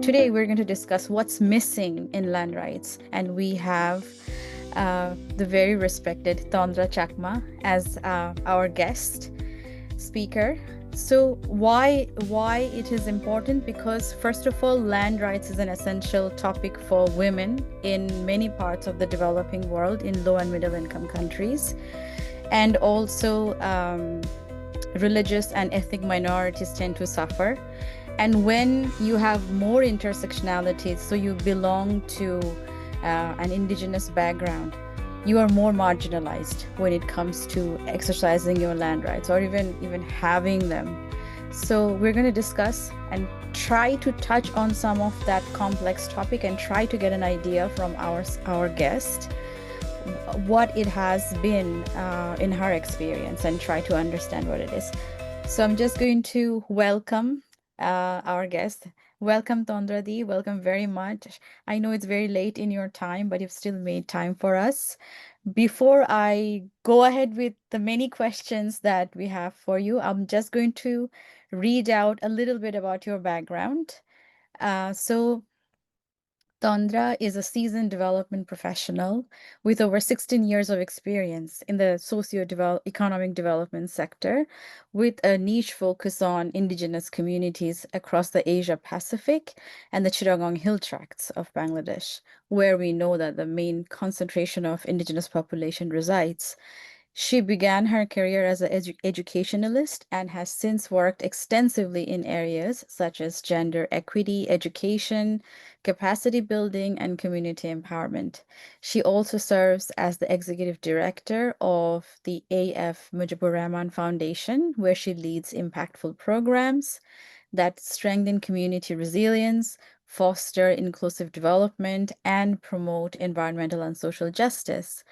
today we're going to discuss what's missing in land rights. And we have the very respected Tandra Chakma as our guest speaker. So why it is important? Because first of all, land rights is an essential topic for women in many parts of the developing world, in low and middle income countries, and also religious and ethnic minorities tend to suffer. And when you have more intersectionalities, so you belong to an indigenous background, you are more marginalized when it comes to exercising your land rights or even having them. So we're going to discuss and try to touch on some of that complex topic and try to get an idea from our guest what it has been in her experience and try to understand what it is. So I'm just going to welcome our guest. Welcome, Tandra Di. Welcome very much. I know it's very late in your time, but you've still made time for us. Before I go ahead with the many questions that we have for you, I'm just going to read out a little bit about your background. So Tandra is a seasoned development professional with over 16 years of experience in the socio-economic development sector, with a niche focus on indigenous communities across the Asia Pacific and the Chittagong Hill Tracts of Bangladesh, where we know that the main concentration of indigenous population resides. She began her career as an educationalist and has since worked extensively in areas such as gender equity, education, capacity building, and community empowerment. She also serves as the executive director of the A.F. Mujibur Rahman Foundation, where she leads impactful programs that strengthen community resilience, foster inclusive development, and promote environmental and social justice.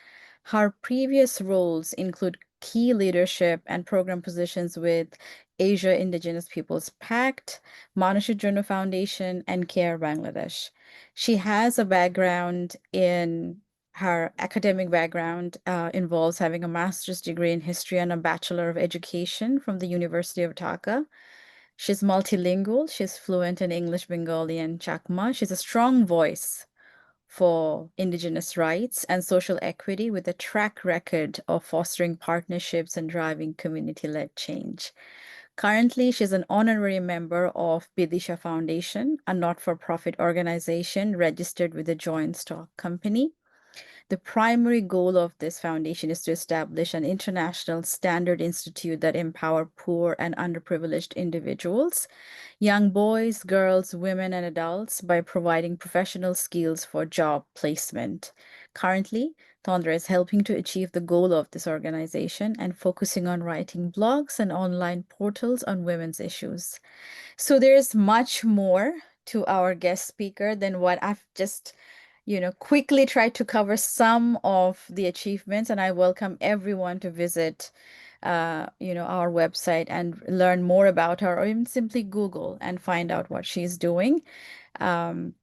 Her previous roles include key leadership and program positions with Asia Indigenous Peoples Pact, Manusher Jonno Foundation, and CARE Bangladesh. She has a background in her academic background involves having a master's degree in history and a Bachelor of Education from the University of Dhaka. She's multilingual. She's fluent in English, Bengali, and Chakma. She's a strong voice for Indigenous rights and social equity with a track record of fostering partnerships and driving community-led change. Currently, she's an honorary member of Bidisha Foundation, a not-for-profit organization registered with the Joint Stock Company. The primary goal of this foundation is to establish an international standard institute that empower poor and underprivileged individuals, young boys, girls, women, and adults by providing professional skills for job placement. Currently, Tandra is helping to achieve the goal of this organization and focusing on writing blogs and online portals on women's issues. So there's much more to our guest speaker than what I've just quickly tried to cover some of the achievements, and I welcome everyone to visit, our website and learn more about her, or even simply Google and find out what she's doing. Um,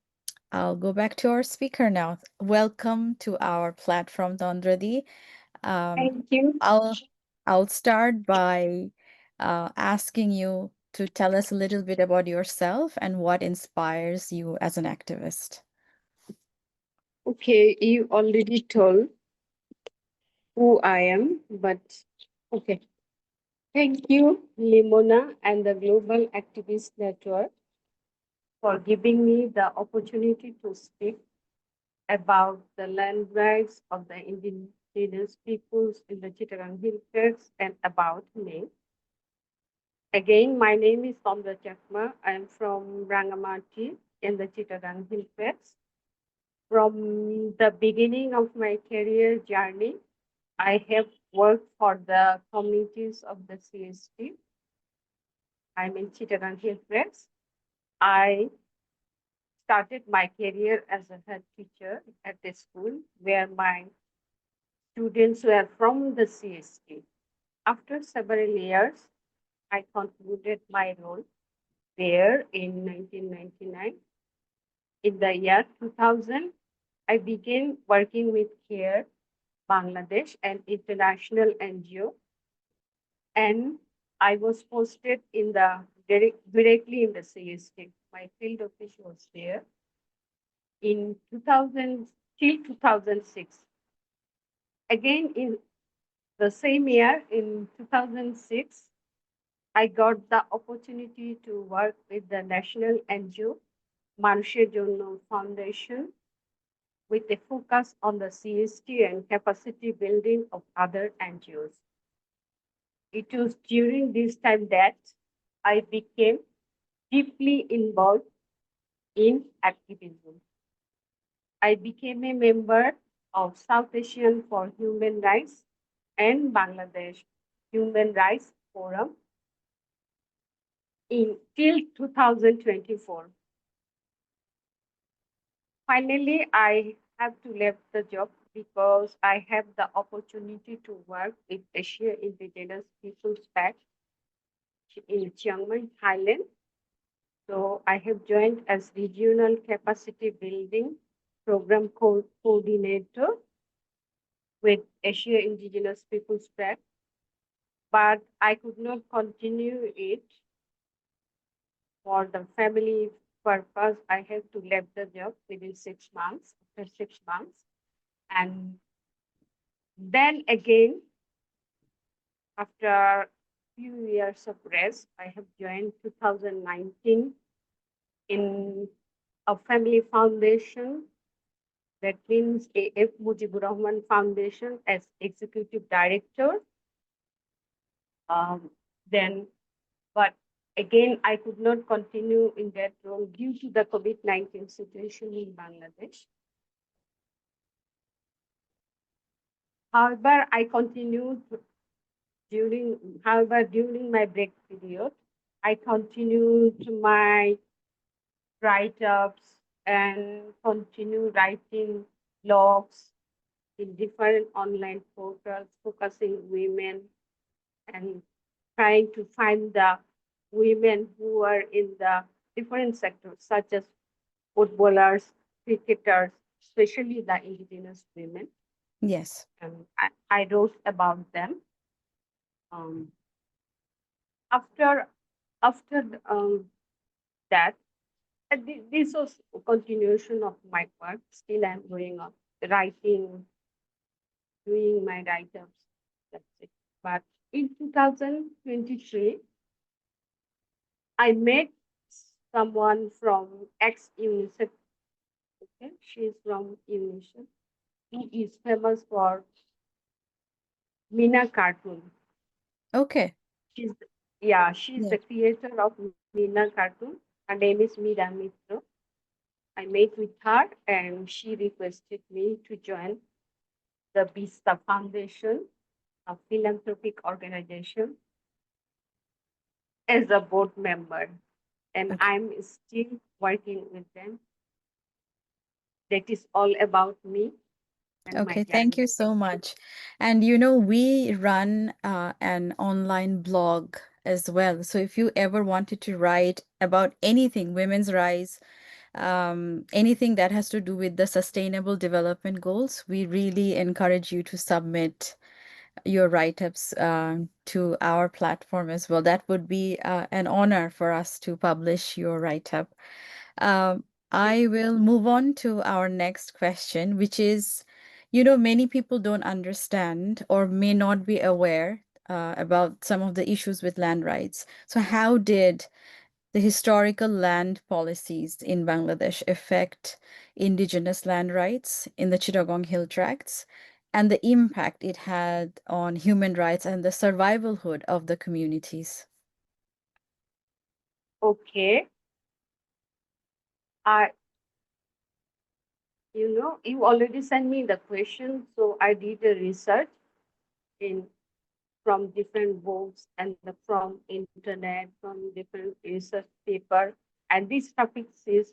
I'll go back to our speaker now. Welcome to our platform, Tandradi. Thank you. I'll I'll start by asking you to tell us a little bit about yourself and what inspires you as an activist. Okay, you already told who I am, but okay. Thank you, Limona and the Global Activist Network, for giving me the opportunity to speak about the land rights of the indigenous peoples in the Chittagong Hill Tracts and about me. Again, my name is Tandra Chakma. I am from Rangamati in the Chittagong Hill Tracts. From the beginning of my career journey, I have worked for the communities of the CST. I'm in Chittagong Hill Tracts. I started my career as a head teacher at the school where my students were from the CST. After several years, I concluded my role there in 1999. In the year 2000, I began working with CARE Bangladesh, an international NGO, and I was posted in the directly in the CST. My field office was there in 2000 till 2006. Again, in the same year, in 2006, I got the opportunity to work with the national NGO, Manusher Jonno Foundation, with a focus on the CST and capacity building of other NGOs. It was during this time that I became deeply involved in activism. I became a member of South Asian for Human Rights and Bangladesh Human Rights Forum in till 2024. Finally, I have to leave the job because I have the opportunity to work with Asia Indigenous Peoples Pact in Chiang Mai, Thailand. So I have joined as regional capacity building program coordinator with Asia Indigenous Peoples Pact, but I could not continue it for the family purpose. I have to leave the job within 6 months, after 6 months. And then again, after few years of rest, I have joined 2019 in a family foundation, that means AF Mujibur Rahman Foundation, as executive director. Then, but again, I could not continue in that role due to the COVID-19 situation in Bangladesh. However, I continued during my break period, I continued my write-ups and continue writing blogs in different online portals focusing women and trying to find the women who are in the different sectors such as footballers, cricketers, especially the indigenous women. Yes. And I wrote about them. Um, after that, this was a continuation of my work. Still, I'm going on writing, doing my write-ups. That's it. But in 2023, I met someone from ex-UNICEF. Okay, she's from UNICEF, who is famous for Mina cartoon. Okay. She's she's Yeah. the creator of Mina cartoon. Her name is Mira Mitra. I met with her and she requested me to join the Vista Foundation, a philanthropic organization, as a board member. And Okay. I'm still working with them. That is all about me and my Okay, thank journey. you so much. And you know, we run an online blog as well. So if you ever wanted to write about anything, women's rights, anything that has to do with the sustainable development goals, we really encourage you to submit your write-ups to our platform as well. That would be an honor for us to publish your write-up. Um, I will move on to our next question, which is, you know, many people don't understand or may not be aware about some of the issues with land rights. So how did the historical land policies in Bangladesh affect indigenous land rights in the Chittagong Hill Tracts and the impact it had on human rights and the survivalhood of the communities? Okay. I, you already sent me the question, so I did a research in from different books and from internet, from different research paper, and this topic is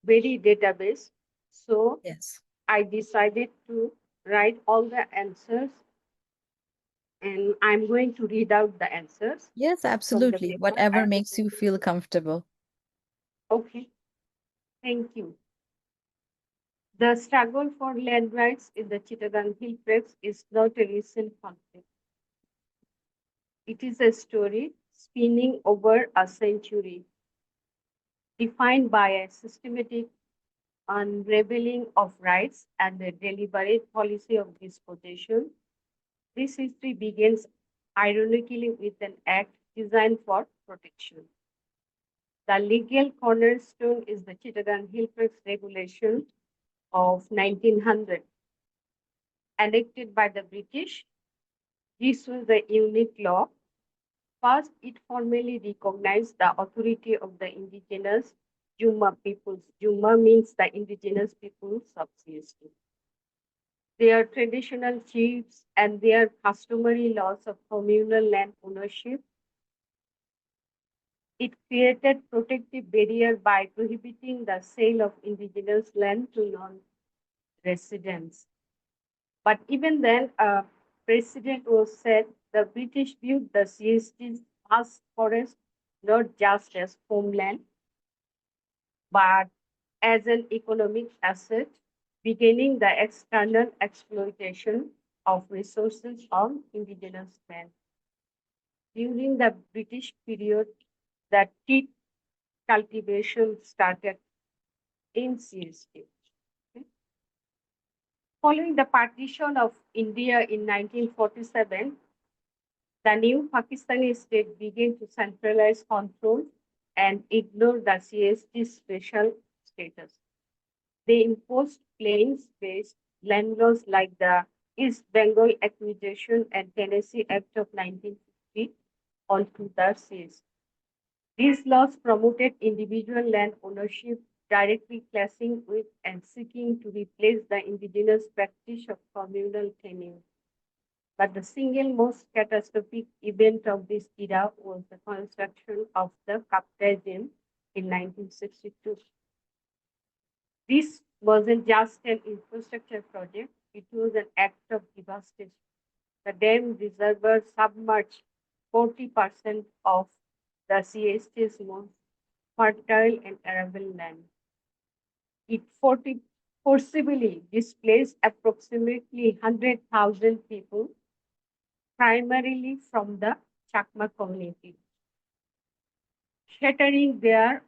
very database. So Yes. I decided to write all the answers, and I'm going to read out the answers Yes, from the absolutely. paper. Whatever makes you feel comfortable. Okay, thank you. The struggle for land rights in the Chittagong Hill Tracts is not a recent conflict. It is a story spanning over a century, defined by a systematic unraveling of rights and a deliberate policy of dispossession. This history begins ironically with an act designed for protection. The legal cornerstone is the Chittagong Hillcrest Regulation of 1900, enacted by the British. This was a unique law. First, it formally recognized the authority of the indigenous Jumma peoples. Jumma means the indigenous peoples of CST. Their traditional chiefs and their customary laws of communal land ownership. It created protective barrier by prohibiting the sale of indigenous land to non-residents. But even then, a precedent was set. The British viewed the CST's vast forest not just as homeland, but as an economic asset, beginning the external exploitation of resources on indigenous land. During the British period, the tea cultivation started in CST. Following the partition of India in 1947, the new Pakistani state began to centralize control and ignore the CST's special status. They imposed plains-based land laws like the East Bengal Acquisition and Tennessee Act of 1950 onto the CST. These laws promoted individual land ownership, directly clashing with and seeking to replace the indigenous practice of communal tenure. But the single most catastrophic event of this era was the construction of the Kaptai Dam in 1962. This wasn't just an infrastructure project, it was an act of devastation. The dam reservoir submerged 40% of the CST's most fertile and arable land. It forcibly displaced approximately 100,000 people, primarily from the Chakma community, shattering their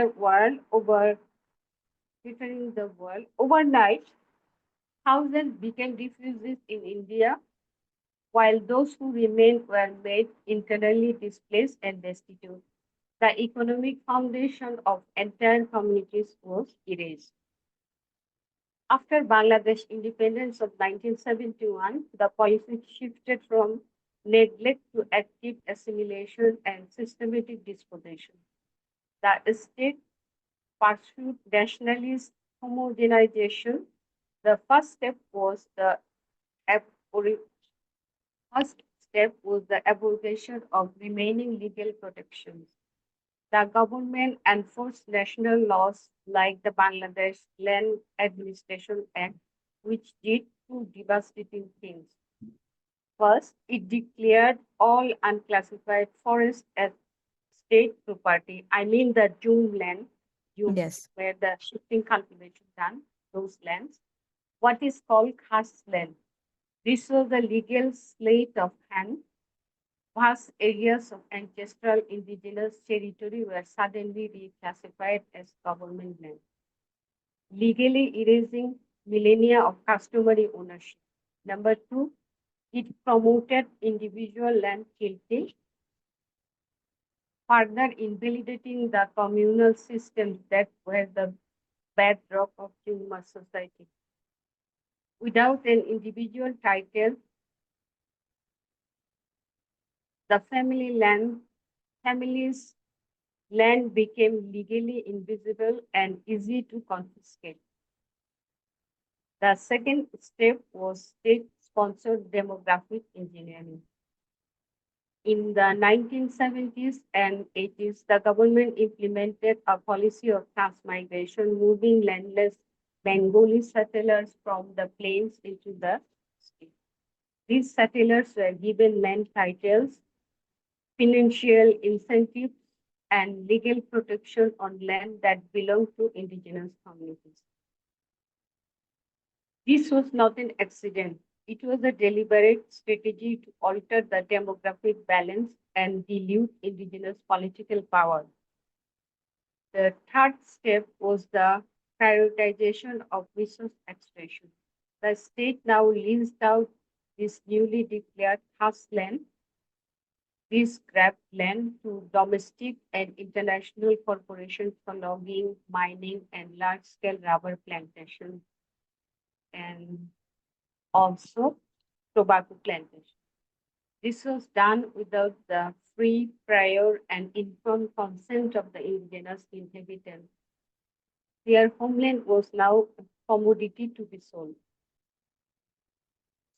world over shattering the world. Overnight, thousands became refugees in India, while those who remained were made internally displaced and destitute. The economic foundation of entire communities was erased. After Bangladesh independence of 1971, the policy shifted from neglect to active assimilation and systematic dispossession. The state pursued nationalist homogenization. The first step was the abrogation of remaining legal protections. The government enforced national laws like the Bangladesh Land Administration Act, which did two devastating things. First, it declared all unclassified forests as state property. I mean the June land, Yes. where the shifting cultivation done, those lands. What is called khas land. This was the legal slate of hand. Vast areas of ancestral indigenous territory were suddenly reclassified as government land, legally erasing millennia of customary ownership. Number two, it promoted individual land tilting, further invalidating the communal systems that were the bedrock of human society. Without an individual title, the family's land became legally invisible and easy to confiscate. The second step was state-sponsored demographic engineering. In the 1970s and 80s, the government implemented a policy of mass migration, moving landless Bengali settlers from the plains into the state. These settlers were given land titles, financial incentives, and legal protection on land that belonged to indigenous communities. This was not an accident. It was a deliberate strategy to alter the demographic balance and dilute indigenous political power. The third step was the prioritization of resource extraction. The state now leased out this newly declared trust land, this grabbed land to domestic and international corporations for logging, mining, and large-scale rubber plantation, and also tobacco plantation. This was done without the free, prior, and informed consent of the indigenous inhabitants. Their homeland was now a commodity to be sold.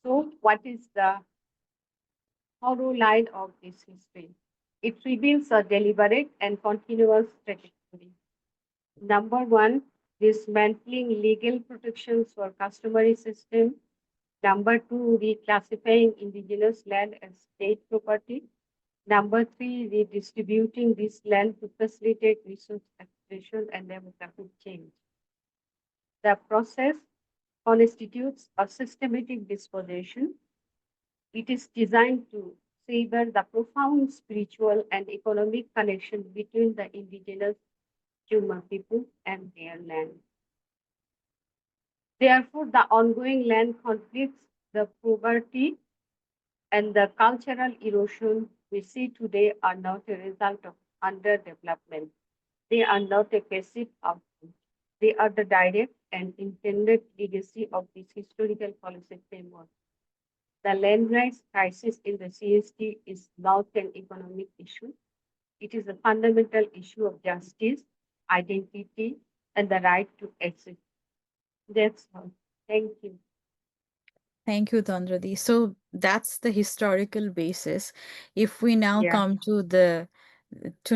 So, what is the thorough line of this history? It reveals a deliberate and continuous trajectory. Number one, dismantling legal protections for customary system. Number two, reclassifying indigenous land as state property. Number three, redistributing this land to facilitate resource exploitation and demographic change. The process constitutes a systematic disposition. It is designed to sever the profound spiritual and economic connection between the indigenous Chakma people and their land. Therefore, the ongoing land conflicts, the poverty, and the cultural erosion we see today are not a result of underdevelopment. They are not a passive outcome. They are the direct and intended legacy of this historical policy framework. The land rights crisis in the CST is not an economic issue. It is a fundamental issue of justice, identity, and the right to exist. That's all. Thank you. Thank you, Tandradi. So that's the historical basis. If we now Yeah. come to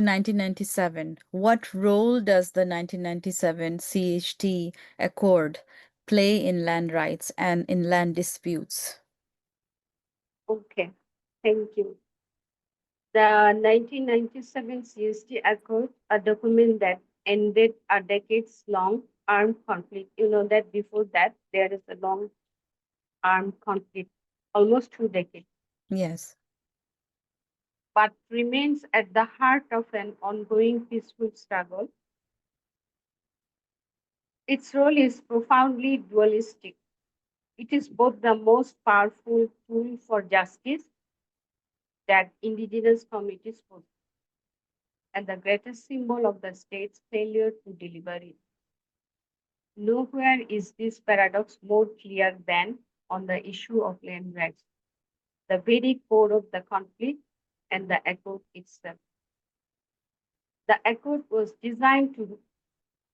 1997, what role does the 1997 CHT Accord play in land rights and in land disputes? Okay. Thank you. The 1997 CST Accord, a document that ended a decades-long armed conflict. You know that before that, there is a long armed conflict, almost 2 decades, Yes. but remains at the heart of an ongoing peaceful struggle. Its role is profoundly dualistic. It is both the most powerful tool for justice that indigenous communities possess and the greatest symbol of the state's failure to deliver it. Nowhere is this paradox more clear than on the issue of land rights, the very core of the conflict and the accord itself. The accord was designed to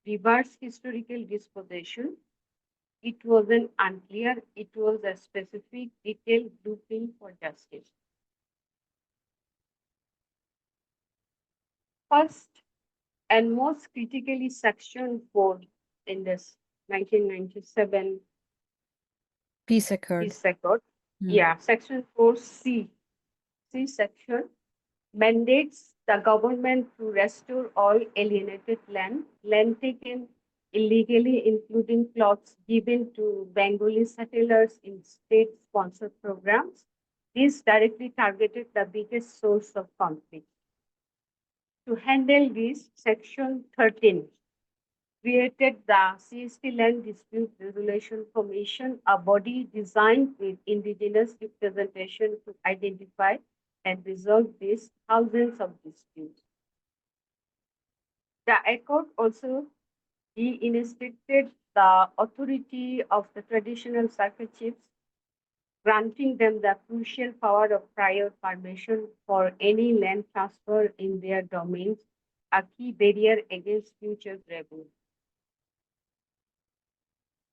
reverse historical dispossession. It wasn't unclear, it was a specific, detailed blueprint for justice. First and most critically, Section 4 in this 1997 Peace Accord. Peace Accord. Hmm. Yeah, Section 4C, C section mandates the government to restore all alienated land taken illegally, including plots given to Bengali settlers in state-sponsored programs. This directly targeted the biggest source of conflict. To handle this, Section 13 created the CST Land Dispute Resolution Commission, a body designed with indigenous representation to identify and resolve these thousands of disputes. The accord also reinstated the authority of the traditional circuit chiefs, granting them the crucial power of prior permission for any land transfer in their domains, a key barrier against future rebellion.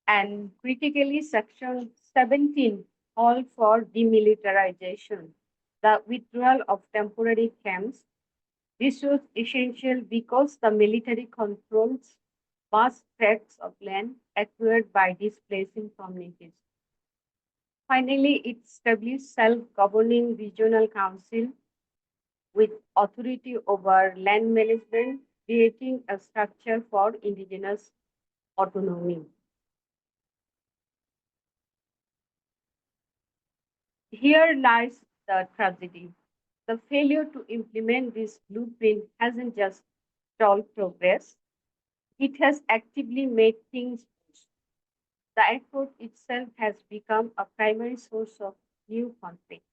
And critically, Section 17 called for demilitarization, the withdrawal of temporary camps. This was essential because the military controls vast tracts of land acquired by displacing communities. Finally, it established self-governing regional council with authority over land management, creating a structure for indigenous autonomy. Here lies the tragedy. The failure to implement this blueprint hasn't just stalled progress, it has actively made things worse. The airport itself has become a primary source of new conflict.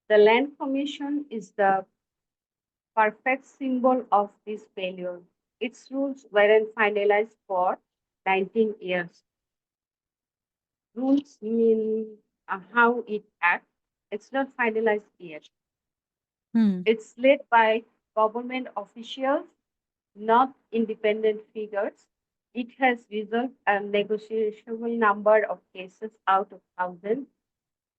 The Land Commission is the perfect symbol of this failure. Its rules weren't finalized for 19 years. Rules mean how it acts. It's not finalized yet. Hmm. It's led by government officials, not independent figures. It has resolved a negotiable number of cases out of thousands.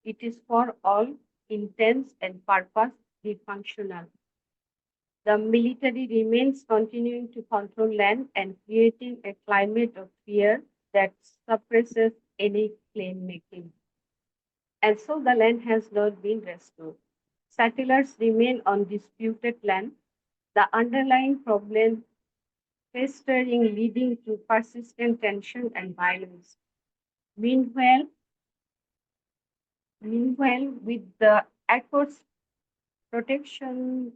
It is for all intents and purpose dysfunctional. The military remains continuing to control land and creating a climate of fear that suppresses any claim making. And so the land has not been restored. Settlers remain on disputed land. The underlying problem festering, leading to persistent tension and violence. Meanwhile, meanwhile, with the Accords protections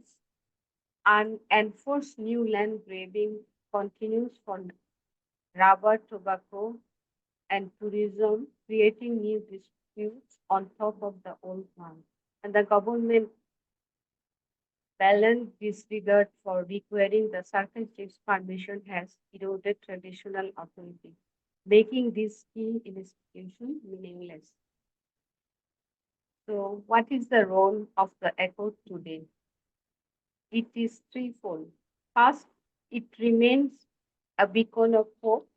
and enforced new land grabbing continues for rubber, tobacco, and tourism, creating new disputes on top of the old one. And the government balance disregard for requiring the circle chief's permission has eroded traditional authority, making this key institution meaningless. So, what is the role of the ECHO today? It is threefold. First, it remains a beacon of hope.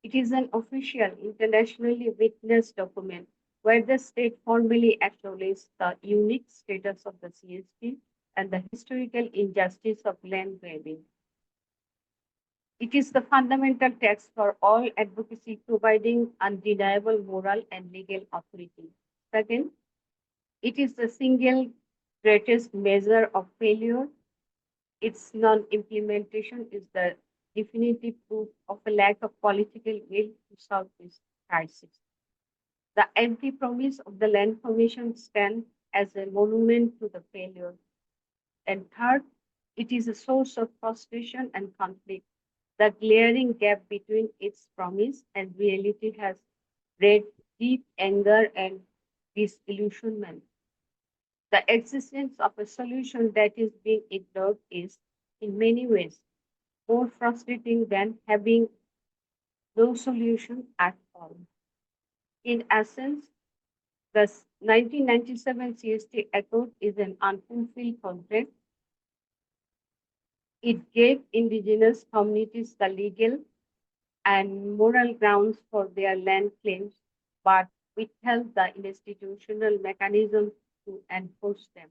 It is an official, internationally witnessed document where the state formally acknowledges the unique status of the CSP and the historical injustice of land grabbing. It is the fundamental text for all advocacy, providing undeniable moral and legal authority. Second, it is the single greatest measure of failure. Its non implementation is the definitive proof of a lack of political will to solve this crisis. The empty promise of the Land Commission stands as a monument to the failure. And third, it is a source of frustration and conflict. The glaring gap between its promise and reality has bred deep anger and disillusionment. The existence of a solution that is being ignored is, in many ways, more frustrating than having no solution at all. In essence, the 1997 CST Accord is an unfulfilled contract. It gave indigenous communities the legal and moral grounds for their land claims, but withheld the institutional mechanisms to enforce them.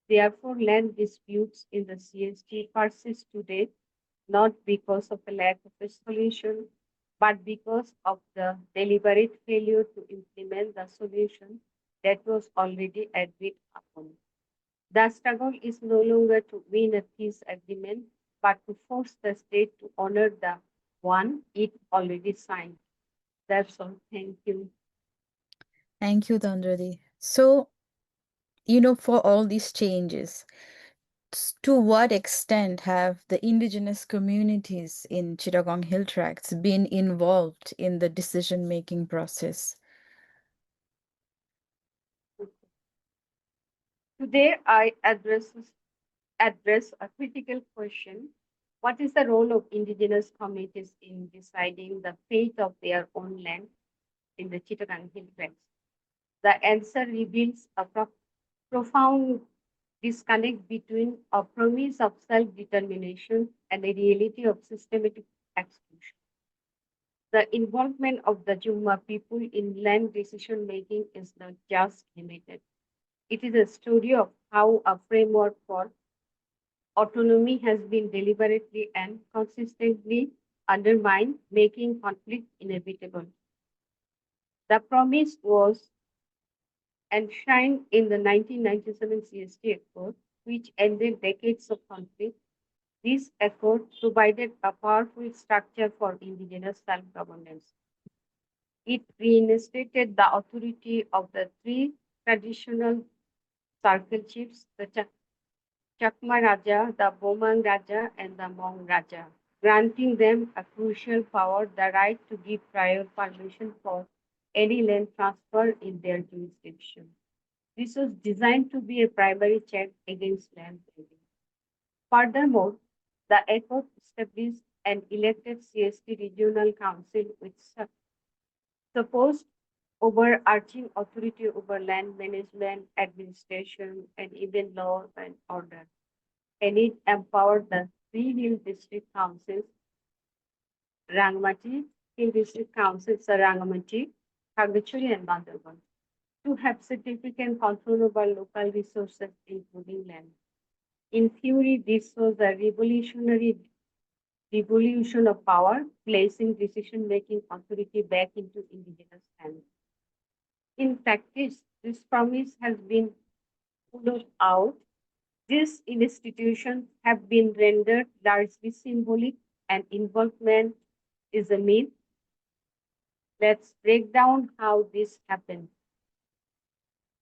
Therefore, land disputes in the CST persist today, not because of a lack of a solution, but because of the deliberate failure to implement the solution that was already agreed upon. The struggle is no longer to win a peace agreement, but to force the state to honor the one it already signed. That's all. Thank you. Thank you, Tandradi. So, for all these changes, to what extent have the indigenous communities in Chittagong Hill Tracts been involved in the decision-making process? Today, address a critical question. What is the role of indigenous communities in deciding the fate of their own land in the Chittagong Hill Tracts? The answer reveals a profound disconnect between a promise of self-determination and a reality of systematic exclusion. The involvement of the Jumma people in land decision making is not just limited. It is a story of how a framework for autonomy has been deliberately and consistently undermined, making conflict inevitable. The promise was enshrined in the 1997 CST Accord, which ended decades of conflict. This accord provided a powerful structure for indigenous self governance. It reinstated the authority of the three traditional circle chiefs, the Chakma Raja, the Bomang Raja, and the Mong Raja, granting them a crucial power, the right to give prior permission for any land transfer in their jurisdiction. This was designed to be a primary check against land grabbing. Furthermore, the airport established an elected CST regional council with supposed overarching authority over land management, administration, and even law and order. And it empowered the three hill district councils, Rangamati, Hill District Councils, Rangamati, Khagachuri, and Bandarban, to have significant control over local resources, including land. In theory, this was a revolutionary devolution of power, placing decision-making authority back into indigenous hands. In practice, this promise has been followed out. These institutions have been rendered largely symbolic, and involvement is a myth. Let's break down how this happened.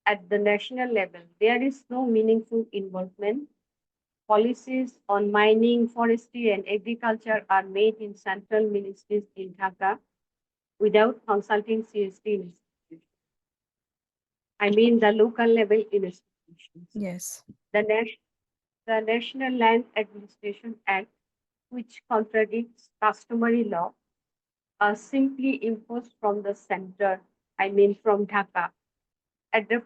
At the national level, there is no meaningful involvement. Policies on mining, forestry, and agriculture are made in central ministries in Dhaka without consulting CST institutions. I mean the local level institutions. Yes. The, the National Land Administration Act, which contradicts customary law, are simply imposed from the center, I mean from Dhaka, at the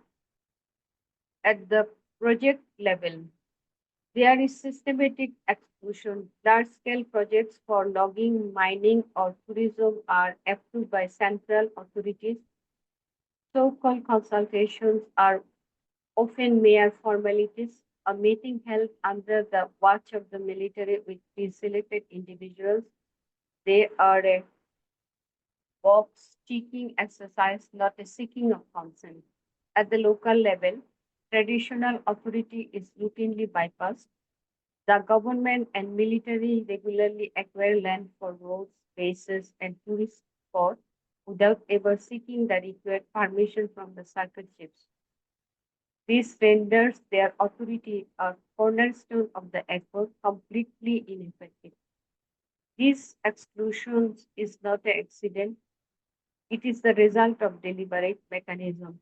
at the project level. There is systematic exclusion. Large-scale projects for logging, mining, or tourism are approved by central authorities. So-called consultations are often mere formalities. A meeting held under the watch of the military with pre-selected individuals. They are a box-ticking exercise, not a seeking of consent. At the local level, traditional authority is routinely bypassed. The government and military regularly acquire land for roads, bases, and tourist spots without ever seeking the required permission from the circle chiefs. This renders their authority a cornerstone of the effort completely ineffective. This exclusion is not an accident, it is the result of deliberate mechanism.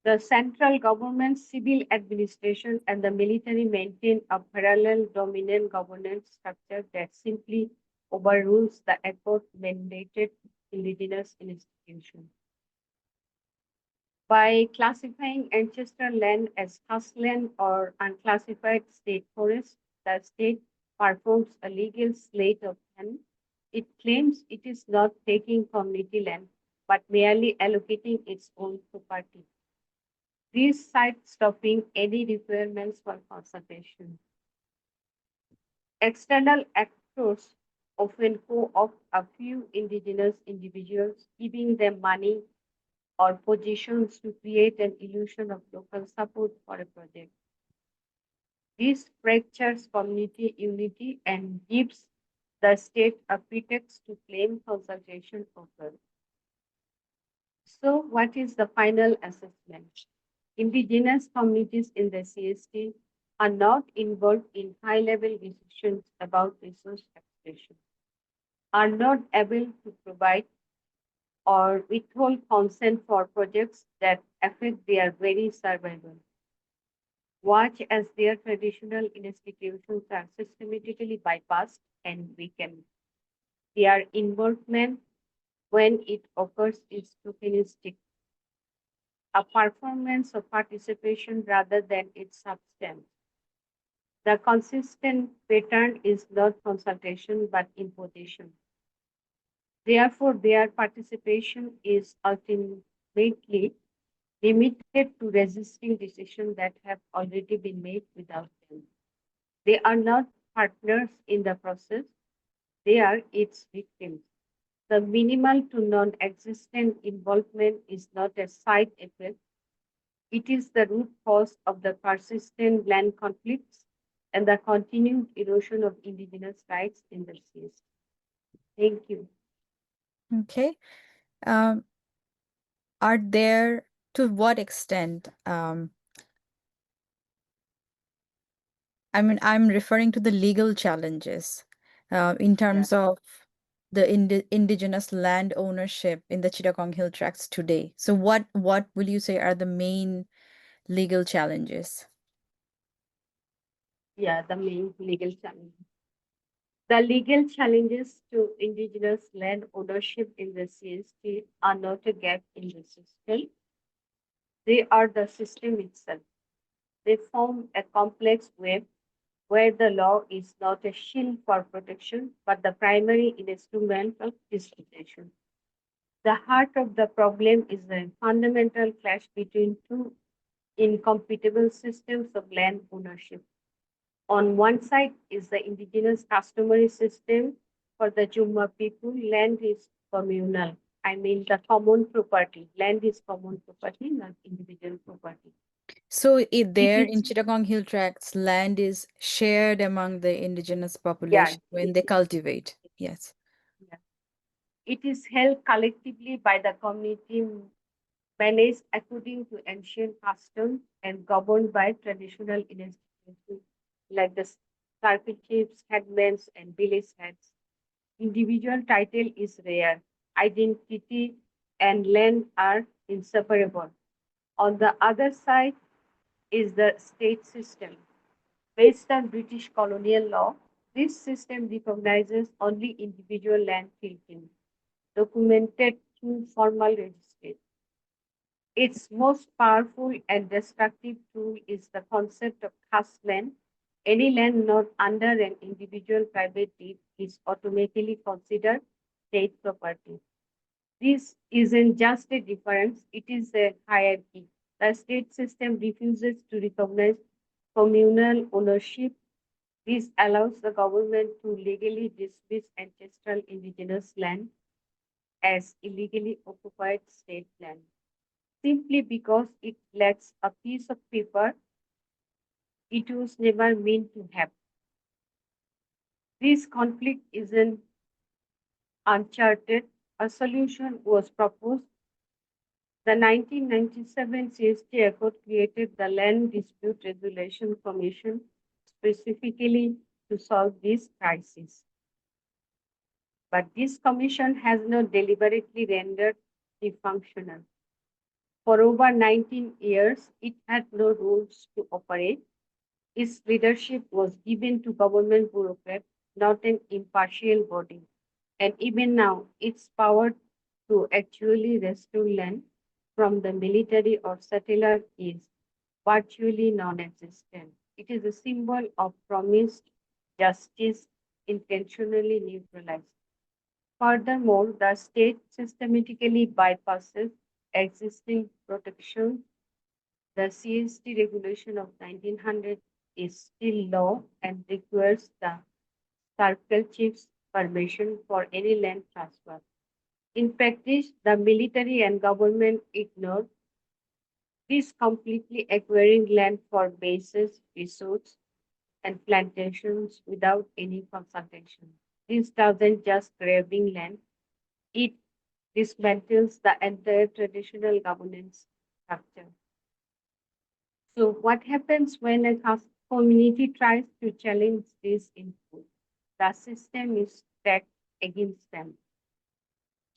The central government, civil administration, and the military maintain a parallel dominant governance structure that simply overrules the effort mandated indigenous institutions. By classifying ancestral land as land or unclassified state forest, the state performs a legal slate of land. It claims it is not taking community land, but merely allocating its own property. This sidestepping any requirements for consultation. External actors often co-opt a few indigenous individuals, giving them money or positions to create an illusion of local support for a project. This fractures community unity and gives the state a pretext to claim consultation over. So, what is the final assessment? Indigenous communities in the CST are not involved in high-level decisions about resource exploitation, are not able to provide or withhold consent for projects that affect their very survival. Watch as their traditional institutions are systematically bypassed and weakened. Their involvement, when it occurs, is tokenistic, a performance of participation rather than its substance. The consistent pattern is not consultation but imposition. Therefore, their participation is ultimately limited to resisting decisions that have already been made without them. They are not partners in the process, they are its victims. The minimal to non existent involvement is not a side effect, it is the root cause of the persistent land conflicts and the continued erosion of indigenous rights in the seas. Thank you. Okay. Um, are there, to what extent, I mean, I'm referring to the legal challenges in Yeah. terms of the indigenous land ownership in the Chittagong Hill Tracts today. So what will you say are the main legal challenges? Yeah, the main legal challenge. The legal challenges to indigenous land ownership in the CST are not a gap in the system, they are the system itself. They form a complex web where the law is not a shield for protection, but the primary instrument of discrimination. The heart of the problem is the fundamental clash between two incompatible systems of land ownership. On one side is the indigenous customary system. For the Jumma people, land is communal. I mean, the common property. Land is common property, not individual property. So It there in is, Chittagong Hill Tracts, land is shared among the indigenous yeah, population when they cultivate. Yes. yeah. It is held collectively by the community, managed according to ancient customs, and governed by traditional institutions like the circle chiefs, headmen, and village heads. Individual title is rare. Identity and land are inseparable. On the other side is the state system. Based on British colonial law, this system recognizes only individual land titles, documented through formal registry. Its most powerful and destructive tool is the concept of khas land. Any land not under an individual private deed is automatically considered state property. This isn't just a difference, it is a hierarchy. The state system refuses to recognize communal ownership. This allows the government to legally dismiss ancestral indigenous land as illegally occupied state land simply because it lacks a piece of paper it was never meant to have. This conflict isn't uncharted. A solution was proposed. The 1997 CST Accord created the Land Dispute Resolution Commission specifically to solve this crisis. But this commission has not deliberately rendered it functional. For over 19 years, it had no rules to operate. Its leadership was given to government bureaucrats, not an impartial body. And even now, its power to actually restore land from the military or settler is virtually non existent. It is a symbol of promised justice intentionally neutralized. Furthermore, the state systematically bypasses existing protections. The CST regulation of 1900 is still law and requires the circle chief's permission for any land transfer. In practice, the military and government ignore this, completely acquiring land for bases, resorts, and plantations without any consultation. This doesn't just grabbing land, it dismantles the entire traditional governance structure. So, what happens when a community tries to challenge this input? The system is stacked against them.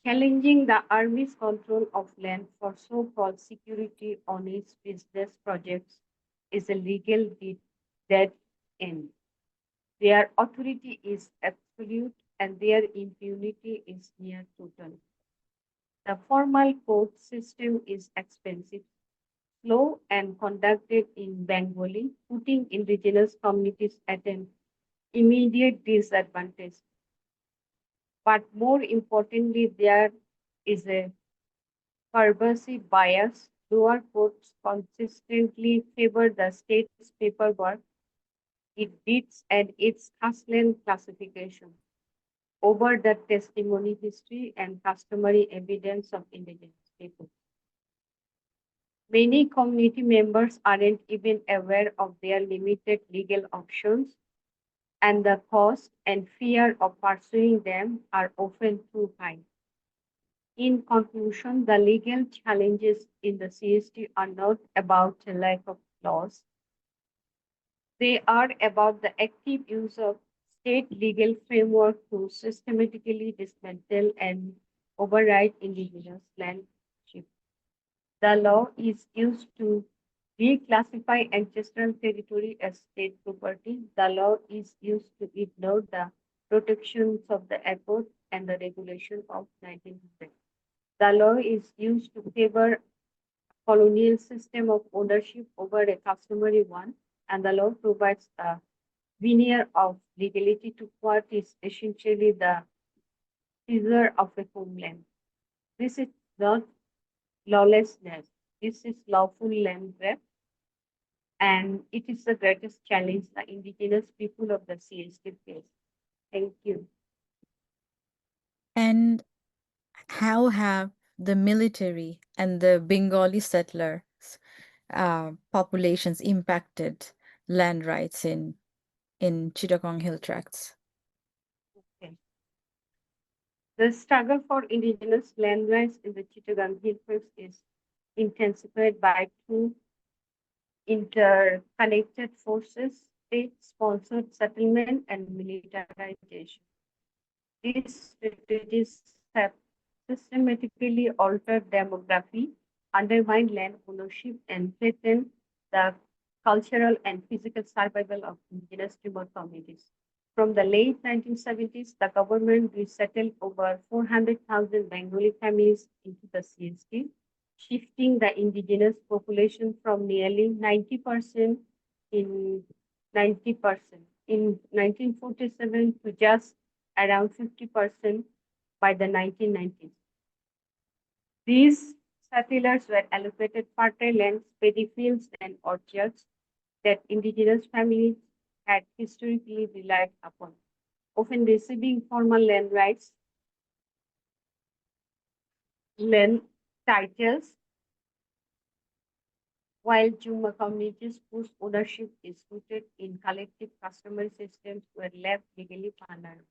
Challenging the Army's control of land for so called security on its business projects is a legal dead end. Their authority is absolute and their impunity is near total. The formal court system is expensive, slow, and conducted in Bengali, putting indigenous communities at an immediate disadvantage. But more importantly, there is a pervasive bias. Lower courts consistently favor the state's paperwork, its deeds, and its Haslen classification over the testimony history and customary evidence of indigenous people. Many community members aren't even aware of their limited legal options. and the cost and fear of pursuing them are often too high. In conclusion, the legal challenges in the CST are not about a lack of laws. They are about the active use of state legal framework to systematically dismantle and override indigenous land ownership. The law is used to reclassify ancestral territory as state property. The law is used to ignore the protections of the Accord and the regulation of 1900. The law is used to favor colonial system of ownership over a customary one, and the law provides a veneer of legality to what is essentially the seizure of a homeland. This is not lawlessness, this is lawful land grab, and it is the greatest challenge the indigenous people of the CST face. Thank you. And how have the military and the Bengali settlers populations impacted land rights in Chittagong Hill Tracts? Okay. The struggle for indigenous land rights in the Chittagong Hills is intensified by two interconnected forces, state-sponsored settlement and militarization. These strategies have systematically altered demography, undermined land ownership, and threatened the cultural and physical survival of indigenous remote communities. From the late 1970s, the government resettled over 400,000 Bengali families into the CST, shifting the indigenous population from nearly 90% in 90% in 1947 to just around 50% by the 1990s. These settlers were allocated fertile lands, paddy fields, and orchards that indigenous families had historically relied upon, often receiving formal land rights, land titles, while Jumma communities whose ownership is rooted in collective customary systems were left legally vulnerable.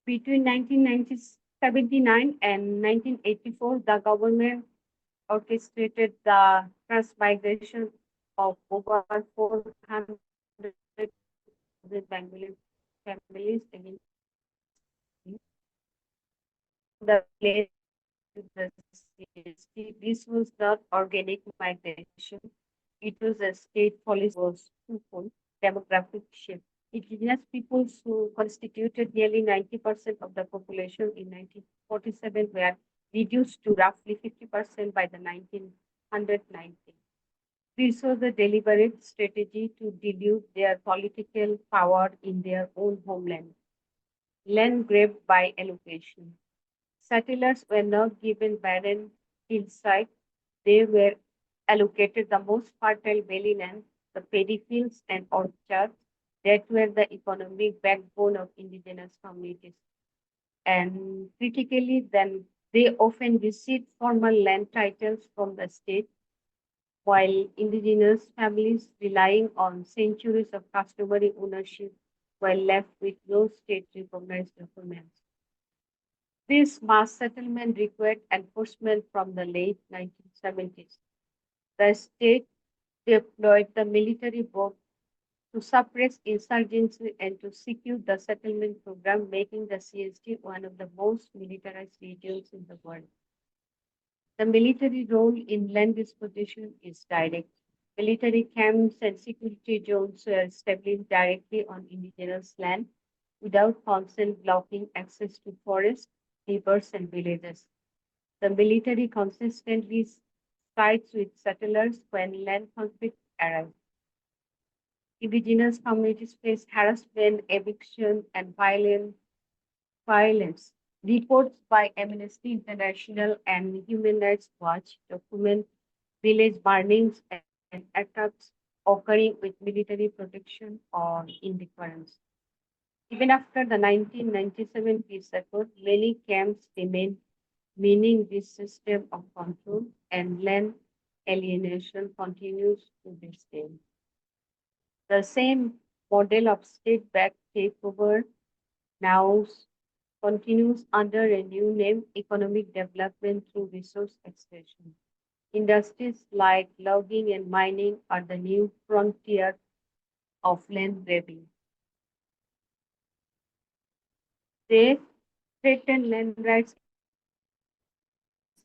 Between 1979 and 1984, the government orchestrated the transmigration of over 400 Bengali families against the village to the city. This was not organic migration. It was a state policy was twofold demographic shift. Indigenous peoples who constituted nearly 90% of the population in 1947 were reduced to roughly 50% by the 1990s. This was a deliberate strategy to dilute their political power in their own homeland. Land grab by allocation. Settlers were not given barren hillside, they were allocated the most fertile valley land, the paddy fields and orchards that were the economic backbone of indigenous communities. And critically, then they often received formal land titles from the state, while indigenous families relying on centuries of customary ownership were left with no state recognized documents. This mass settlement required enforcement from the late 1970s. The state deployed the military both to suppress insurgency and to secure the settlement program, making the CST one of the most militarized regions in the world. The military role in land disposition is direct. Military camps and security zones were established directly on indigenous land without consent blocking access to forests, rivers, and villages. The military consistently sides with settlers when land conflicts arise. Indigenous communities face harassment, eviction, and violence. Reports by Amnesty International and Human Rights Watch document village burnings and attacks occurring with military protection or indifference. Even after the 1997 peace accord, many camps remain, meaning this system of control and land alienation continues to this day. The same model of state-backed takeover now continues under a new name, economic development through resource extraction. Industries like logging and mining are the new frontier of land grabbing. They threaten land rights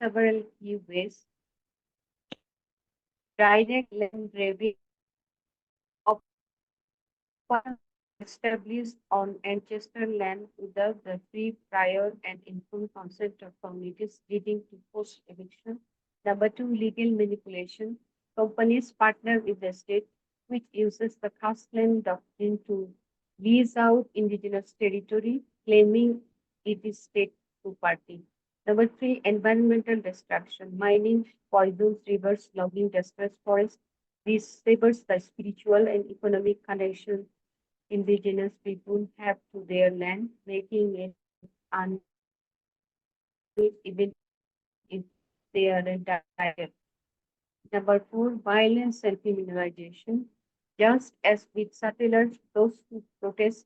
in several key ways. Direct land grabbing operation established on ancestral land without the free, prior, and informed consent of communities, leading to forced eviction. Number two, legal manipulation. Companies partner with the state, which uses the caste land doctrine to lease out indigenous territory, claiming it is state property. Number three, environmental destruction. Mining poisons rivers, logging destroys forests. This severs the spiritual and economic connection indigenous people have to their land, making it unsafe even if they are dire. Number four, violence self-immunization. Just as with settlers, those who protest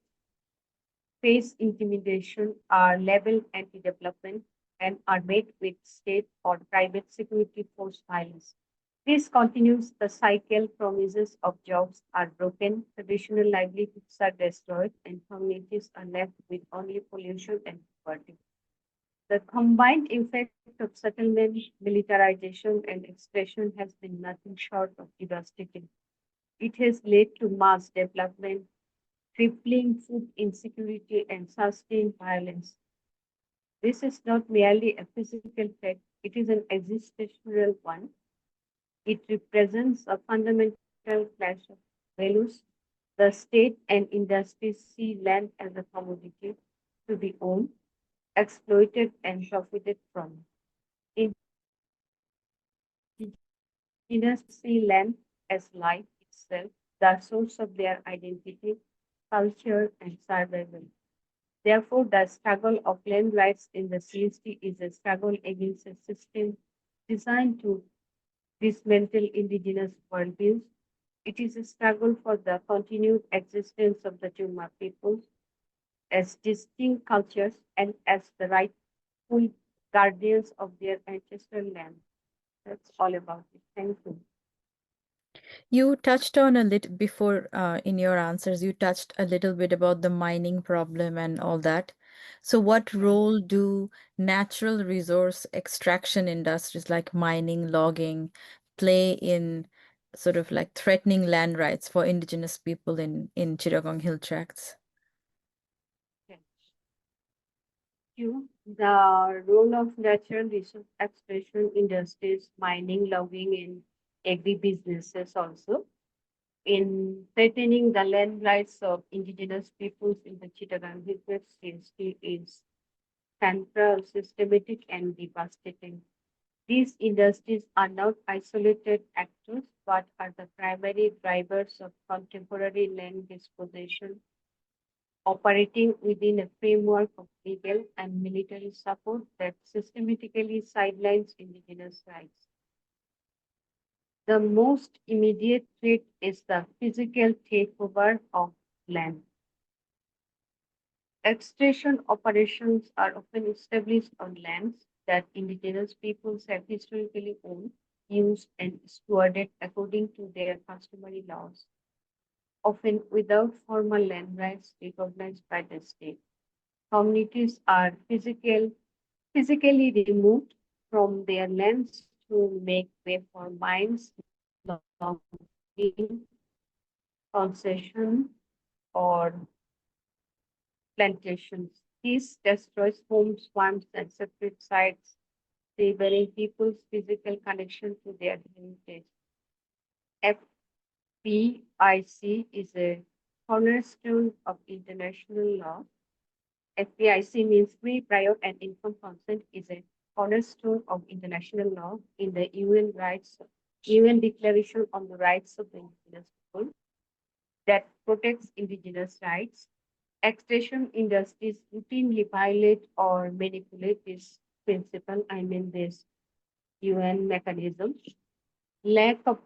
face intimidation are labeled anti-development and are met with state or private security force violence. This continues the cycle. Promises of jobs are broken, traditional livelihoods are destroyed, and communities are left with only pollution and poverty. The combined effect of settlement, militarization, and expression has been nothing short of devastating. It has led to mass development, crippling food insecurity, and sustained violence. This is not merely a physical fact, it is an existential one. It represents a fundamental clash of values. The state and industries see land as a commodity to be owned, exploited, and profited from. Indigenous see land as life itself, the source of their identity, culture, and survival. Therefore, the struggle of land rights in the CST is a struggle against a system designed to dismantle indigenous worldviews. It is a struggle for the continued existence of the Jumma peoples as distinct cultures and as the rightful guardians of their ancestral land. That's all about it. Thank you. You touched on a little before in your answers, you touched a little bit about the mining problem and all that. So, what role do natural resource extraction industries like mining, logging play in sort of like threatening land rights for indigenous people in Chittagong Hill Tracts? Yes. The role of natural resource exploration industries, mining, logging, and agribusinesses also in threatening the land rights of indigenous peoples in the Chittagong Hills CST is central, systematic, and devastating. These industries are not isolated actors, but are the primary drivers of contemporary land disposition, operating within a framework of legal and military support that systematically sidelines indigenous rights. The most immediate threat is the physical takeover of land. Extraction operations are often established on lands that indigenous peoples have historically owned, used, and stewarded according to their customary laws, often without formal land rights recognized by the state. Communities are physically removed from their lands to make way for mines, logging, concession, or plantations. This destroys homes, farms, and separate sites, severing people's physical connection to their heritage. FPIC is a cornerstone of international law. FPIC means free, prior, and informed consent is a cornerstone of international law in the UN Declaration on the Rights of the Indigenous People that protects indigenous rights. Extraction industries routinely violate or manipulate this principle, this UN mechanism. Lack of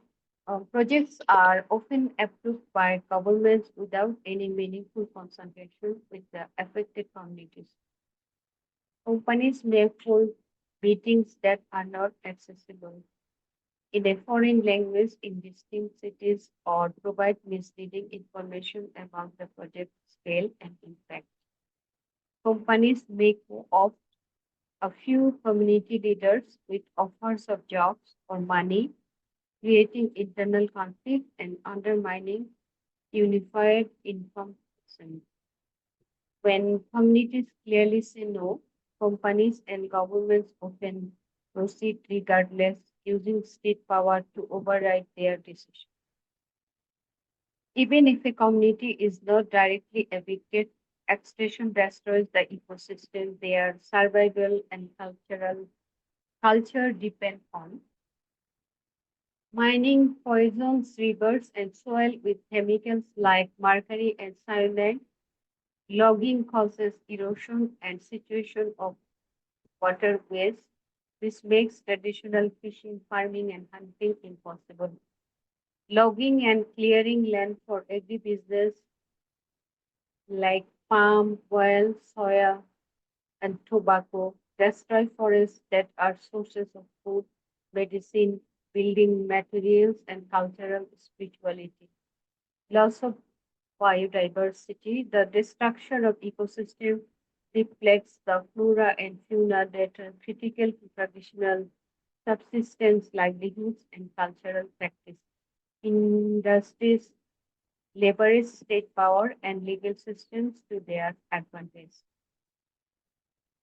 Projects are often approved by governments without any meaningful consultation with the affected communities. Companies may hold meetings that are not accessible in a foreign language in distinct cities or provide misleading information about the project scale and impact. Companies may co-opt a few community leaders with offers of jobs or money, creating internal conflict and undermining unified information. When communities clearly say no, companies and governments often proceed regardless, using state power to override their decision. Even if a community is not directly evicted, extraction destroys the ecosystem their survival and culture depend on. Mining poisons rivers and soil with chemicals like mercury and cyanide. Logging causes erosion and situation of waterways. This makes traditional fishing, farming, and hunting impossible. Logging and clearing land for agribusiness like palm, oil, soya, and tobacco destroy forests that are sources of food, medicine, building materials, and cultural spirituality. Loss of biodiversity, the destruction of ecosystem reflects the flora and fauna that are critical to traditional subsistence livelihoods and cultural practice. Industries leverage state power and legal systems to their advantage.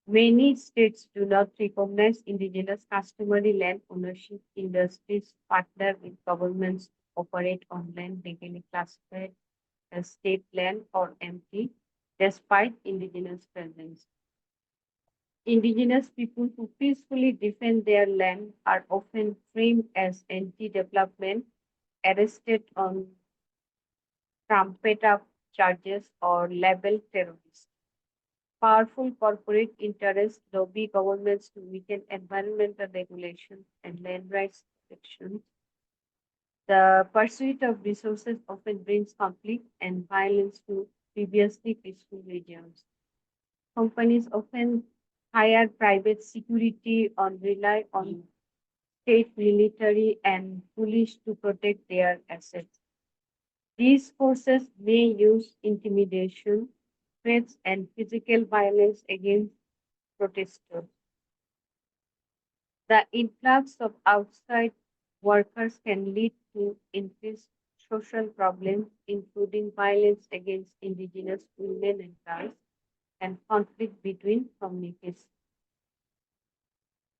Many states do not recognize indigenous customary land ownership. Industries partner with governments to operate on land legally classified as state land or empty, despite indigenous presence. Indigenous people who peacefully defend their land are often framed as anti-development, arrested on trumped-up charges, or labeled terrorists. Powerful corporate interests lobby governments to weaken environmental regulations and land rights protections. The pursuit of resources often brings conflict and violence to previously peaceful regions. Companies often hire private security or rely on state military and police to protect their assets. These forces may use intimidation, threats, and physical violence against protesters. The influx of outside workers can lead to increased social problems, including violence against indigenous women and girls and conflict between communities.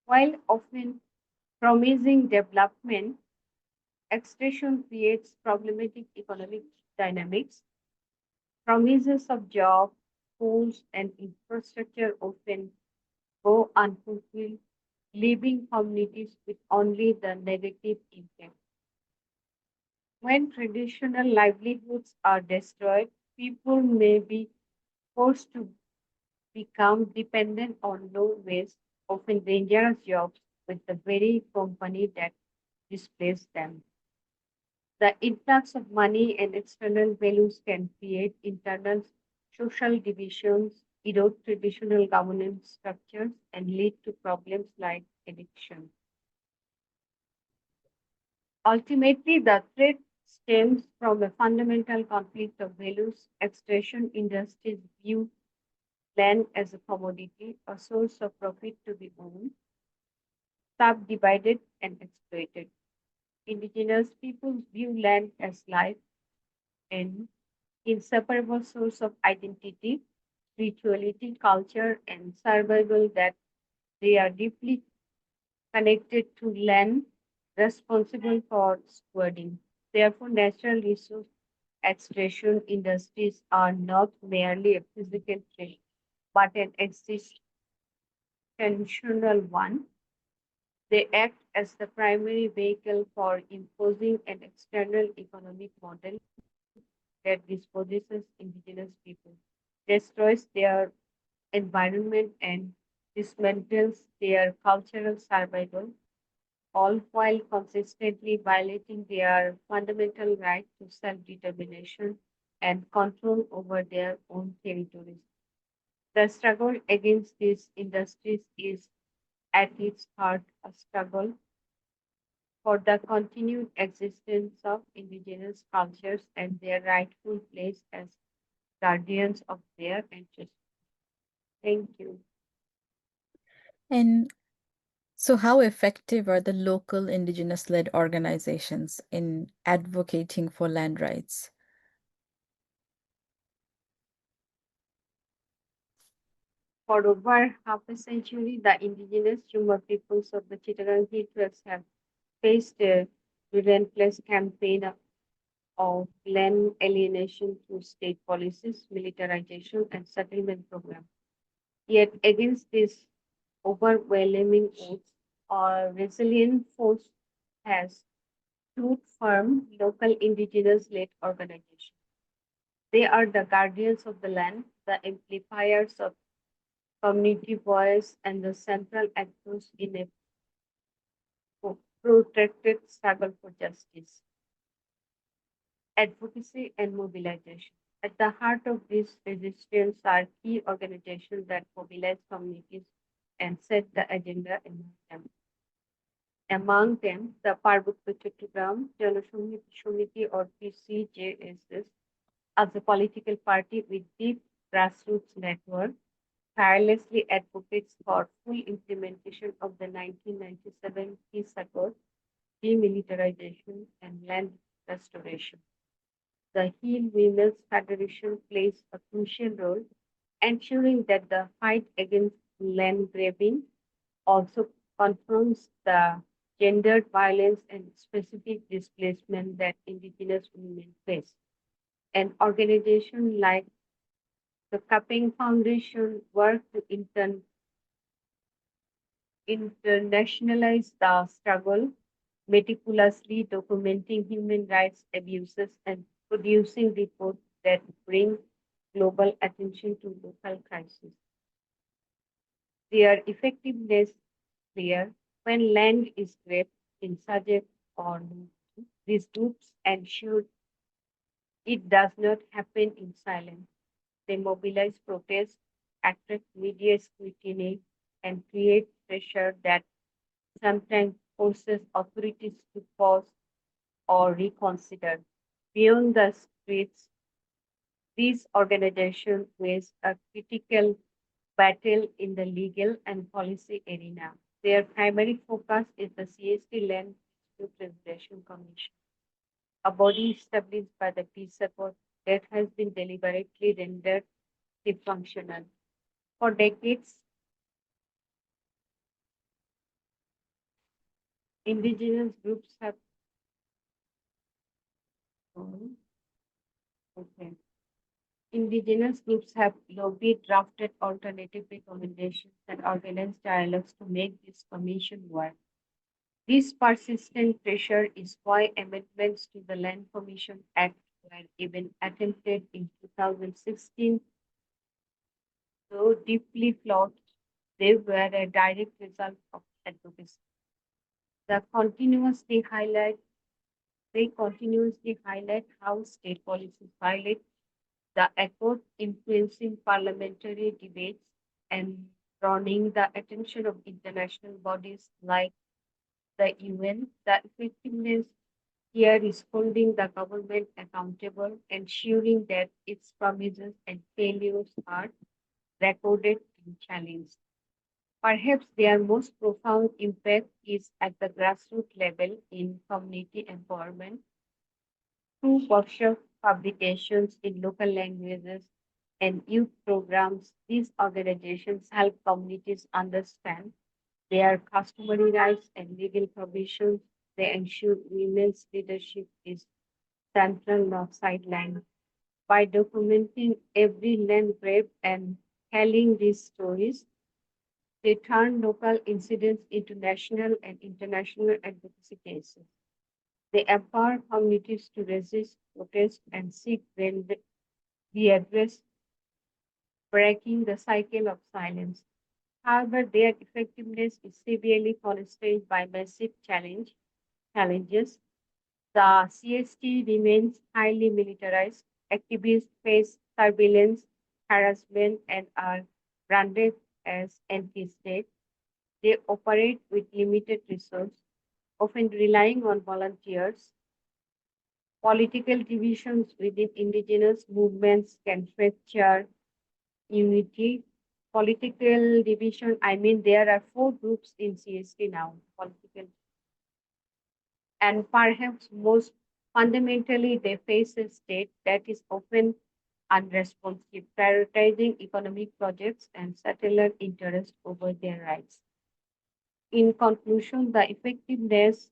While often promising development, extraction creates problematic economic dynamics. Promises of jobs, schools, and infrastructure often go unfulfilled, leaving communities with only the negative impact. When traditional livelihoods are destroyed, people may be forced to become dependent on low wage, often dangerous jobs with the very company that displaced them. The influx of money and external values can create internal social divisions, erode traditional governance structures, and lead to problems like addiction. Ultimately, the threat stems from a fundamental conflict of values. Extraction industries view land as a commodity, a source of profit to be owned, subdivided, and exploited. Indigenous peoples view land as life and inseparable source of identity, spirituality, culture, and survival that they are deeply connected to land responsible for stewarding. Therefore, natural resource extraction industries are not merely a physical threat, but an existential one. They act as the primary vehicle for imposing an external economic model that dispossesses indigenous people, destroys their environment, and dismantles their cultural survival. all while consistently violating their fundamental right to self-determination and control over their own territories. The struggle against these industries is at its heart a struggle for the continued existence of indigenous cultures and their rightful place as guardians of their ancestors. Thank you. And so, how effective are the local indigenous led organizations in advocating for land rights? For over half a century, the indigenous Chuma peoples of the Chittagong Tracts have faced a relentless campaign of land alienation through state policies, militarization, and settlement programs. Yet, against this overwhelming odds, our resilient force has stood firm local indigenous led organizations. They are the guardians of the land, the amplifiers of community voice, and the central actors in a protracted struggle for justice, advocacy, and mobilization. At the heart of this resistance are key organizations that mobilize communities and set the agenda among them. Among them, the Parbukta Chittagong Jonno Samiti or PCJSS as a political party with deep grassroots network tirelessly advocates for full implementation of the 1997 Peace Accord, demilitarization, and land restoration. The Hill Women's Federation plays a crucial role, ensuring that the fight against land grabbing also confronts the gendered violence and specific displacement that Indigenous women face. An organization like the Cupping Foundation work to internationalize the struggle, meticulously documenting human rights abuses and producing reports that bring global attention to local crises. Their effectiveness clear when land is grabbed in Sajid or Nungi. These groups ensure it does not happen in silence. They mobilize protest, attract media scrutiny, and create pressure that sometimes forces authorities to pause or reconsider. Beyond the streets, these organizations wage a critical battle in the legal and policy arena. Their primary focus is the CST Land Dispute Resolution Commission, a body established by the Peace Accord that has been deliberately rendered dysfunctional. For decades, indigenous groups have okay. Indigenous groups have lobbied, drafted alternative recommendations, and organized dialogues to make this commission work. This persistent pressure is why amendments to the Land Commission Act were even attempted in 2016, though deeply flawed. They were a direct result of advocacy. The continuously highlight they continuously highlight how state policies violate the accord, influencing parliamentary debates and drawing the attention of international bodies like the UN. The effectiveness here is holding the government accountable, ensuring that its promises and failures are recorded and challenged. Perhaps their most profound impact is at the grassroots level in community empowerment through workshop publications in local languages and youth programs. These organizations help communities understand their customary rights and legal provisions. They ensure women's leadership is central, not sidelined. By documenting every land grab and telling these stories, they turn local incidents into national and international advocacy cases. They empower communities to resist, protest, and seek redress, breaking the cycle of silence. However, their effectiveness is severely constrained by massive challenges. The CST remains highly militarized. Activists face surveillance, harassment, and are branded as anti-state. They operate with limited resources, often relying on volunteers. Political divisions within indigenous movements can fracture unity. Political division, I mean, there are four groups in CST now, political, and perhaps most fundamentally, they face a state that is often unresponsive, prioritizing economic projects and settler interest over their rights. In conclusion, the effectiveness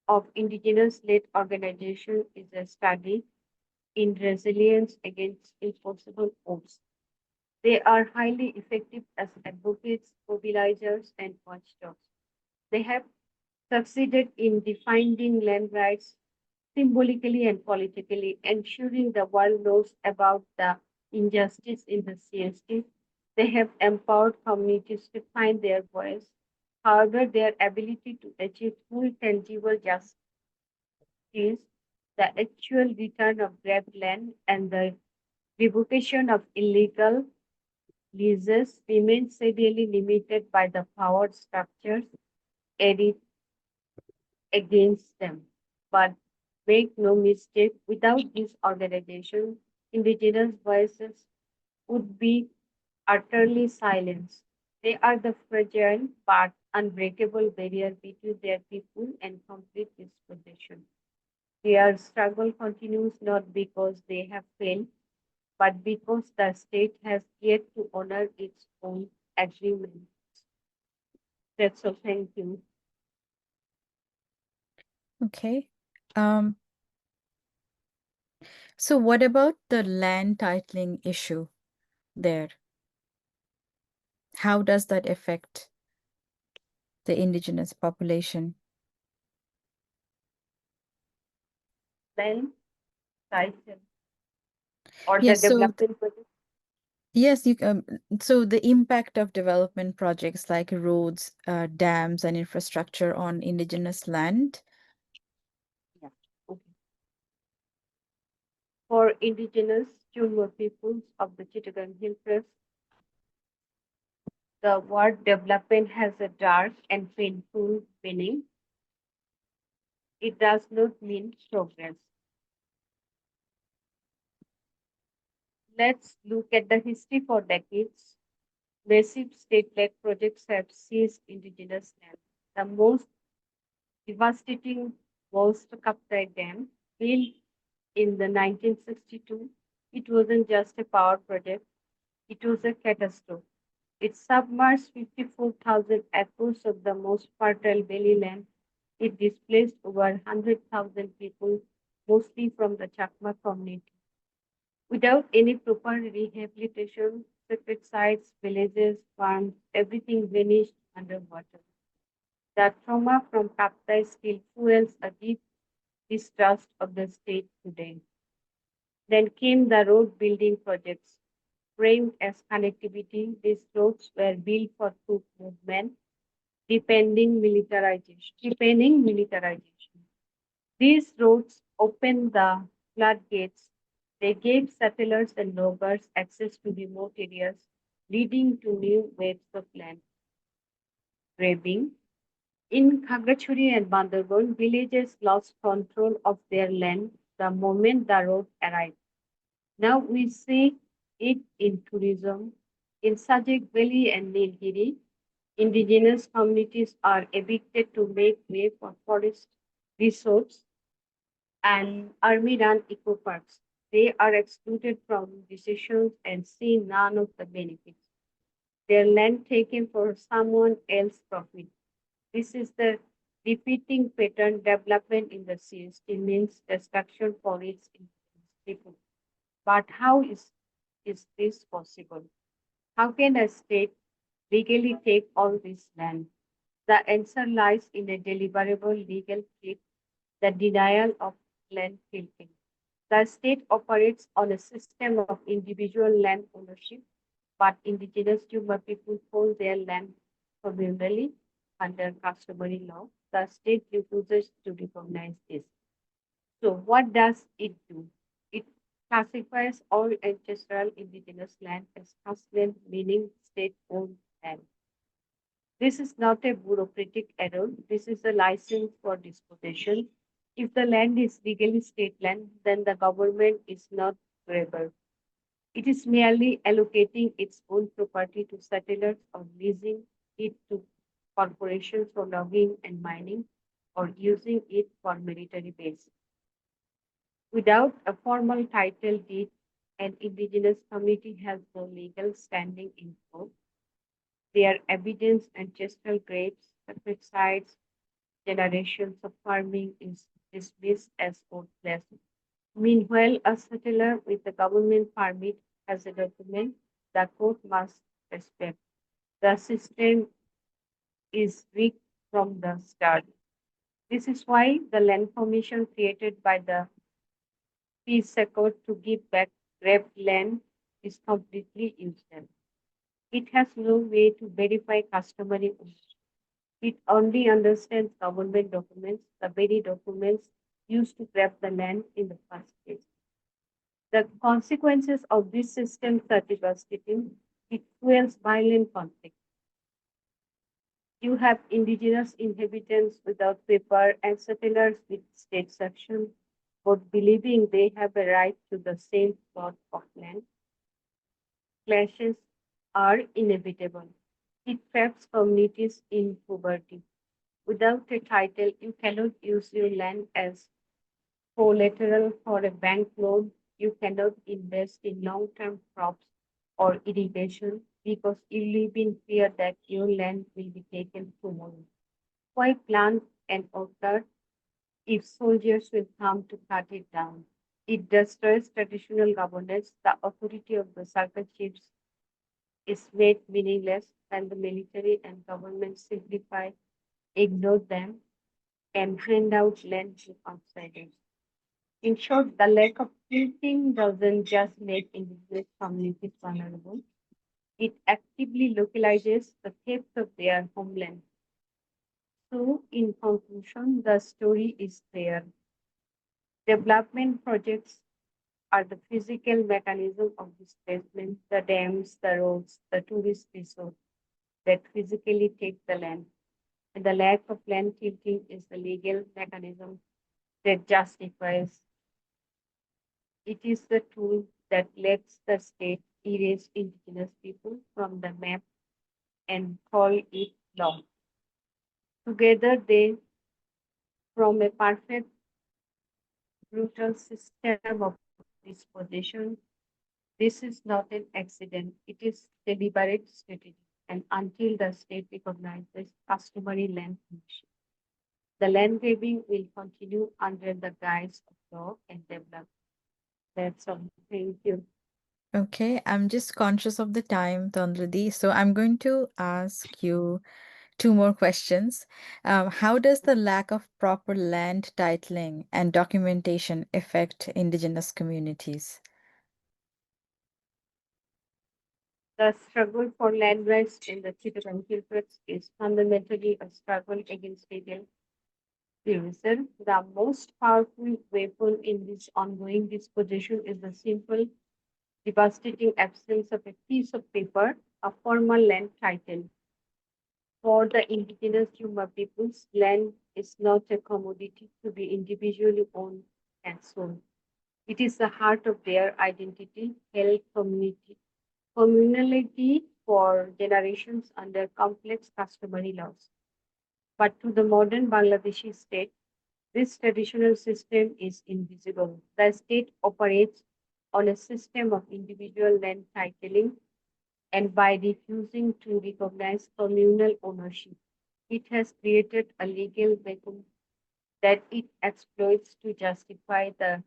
of indigenous-led organization is a study in resilience against impossible odds. They are highly effective as advocates, mobilizers, and watchdogs. They have succeeded in defining land rights symbolically and politically, ensuring the world knows about the injustice in the CST. They have empowered communities to find their voice. However, their ability to achieve full tangible justice, the actual return of grabbed land, and the revocation of illegal leases remain severely limited by the power structures added against them. But make no mistake, without this organization, indigenous voices would be utterly silenced. They are the fragile but unbreakable barrier between their people and complete dispossession. Their struggle continues not because they have failed, but because the state has yet to honor its own agreement. That's all. Thank you. Okay. Um, so what about the land titling issue there? How does that affect the indigenous population? Then, title or the Yes, development project. yes, so the impact of development projects like roads, dams, and infrastructure on indigenous land. Yeah. Okay. For indigenous Jonno peoples of the Chittagong Hill Crest, the word development has a dark and painful meaning. It does not mean progress. Let's look at the history for decades. Massive state-led projects have seized indigenous land. The most devastating was the Kaptai Dam, built in the 1962. It wasn't just a power project, it was a catastrophe. It submerged 54,000 acres of the most fertile valley land. It displaced over 100,000 people, mostly from the Chakma community. Without any proper rehabilitation, sacred sites, villages, farms, everything vanished underwater. The trauma from Kaptai still fuels a deep distrust of the state today. Then came the road building projects. Framed as connectivity, these roads were built for troop movement, depending militarization. These roads opened the floodgates. They gave settlers and loggers access to remote areas, leading to new waves of land grabbing. In Khagrachuri and Bandarban, villages lost control of their land the moment the road arrived. Now we see it in tourism. In Sajek Valley and Nilgiri, indigenous communities are evicted to make way for forest resorts and army-run eco parks. They are excluded from decisions and see none of the benefits. Their land taken for someone else's profit. This is the repeating pattern. Development in the CST means destruction for its people. But is this possible? How can a state legally take all this land? The answer lies in a deliverable legal cliff, the denial of land tilting. The state operates on a system of individual land ownership. but indigenous Chukma people hold their land communally under customary law. The state refuses to recognize this. So, what does it do? It classifies all ancestral indigenous land as hustland, meaning state owned land. This is not a bureaucratic error, this is a license for dispossession. If the land is legally state land, then the government is not grabber. It is merely allocating its own property to settlers or leasing it to corporations for logging and mining or using it for military base. Without a formal title deed, an indigenous community has no legal standing in court. Their evidence ancestral graves, sacred sites, generations of farming is dismissed as worthless. Meanwhile, a settler with a government permit has a document the court must respect. The system is weak from the start. This is why the land commission created by the Peace Accord to give back grabbed land is completely useless. It has no way to verify customary ownership. It only understands government documents, the very documents used to grab the land in the first place. The consequences of this system are devastating. It fuels violent conflict. You have indigenous inhabitants without paper and settlers with state sanction, both believing they have a right to the same plot of land. Clashes are inevitable. It traps communities in poverty. Without a title, you cannot use your land as collateral for a bank loan. You cannot invest in long term crops or irrigation because you live in fear that your land will be taken tomorrow. Why plant an orchard if soldiers will come to cut it down? It destroys traditional governance. The authority of the circle chiefs is made meaningless when the military and government simplify, ignore them, and hand out land to outsiders. In short, the lack of thinking doesn't just make indigenous communities vulnerable, it actively localizes the theft of their homeland. So, in conclusion, the story is clear. Development projects are the physical mechanism of displacement, the dams, the roads, the tourist resorts that physically take the land. And the lack of land tilting is the legal mechanism that justifies. It is the tool that lets the state erase indigenous people from the map and call it law. Together, they form a perfect brutal system of disposition. This is not an accident, it is deliberate strategy. And until the state recognizes customary land ownership, the land grabbing will continue under the guise of law and development. That's all. Thank you. Okay, I'm just conscious of the time, Tandradi. So I'm going to ask you two more questions. How does the lack of proper land titling and documentation affect indigenous communities? The struggle for land rights in the Chittagong Tracts is fundamentally a struggle against legal erasure. The most powerful weapon in this ongoing disposition is the simple, devastating absence of a piece of paper, a formal land title. For the indigenous Yuma peoples, land is not a commodity to be individually owned and sold. It is the heart of their identity, held communality for generations under complex customary laws. But to the modern Bangladeshi state, this traditional system is invisible. The state operates on a system of individual land titling, and by refusing to recognize communal ownership, it has created a legal vacuum that it exploits to justify the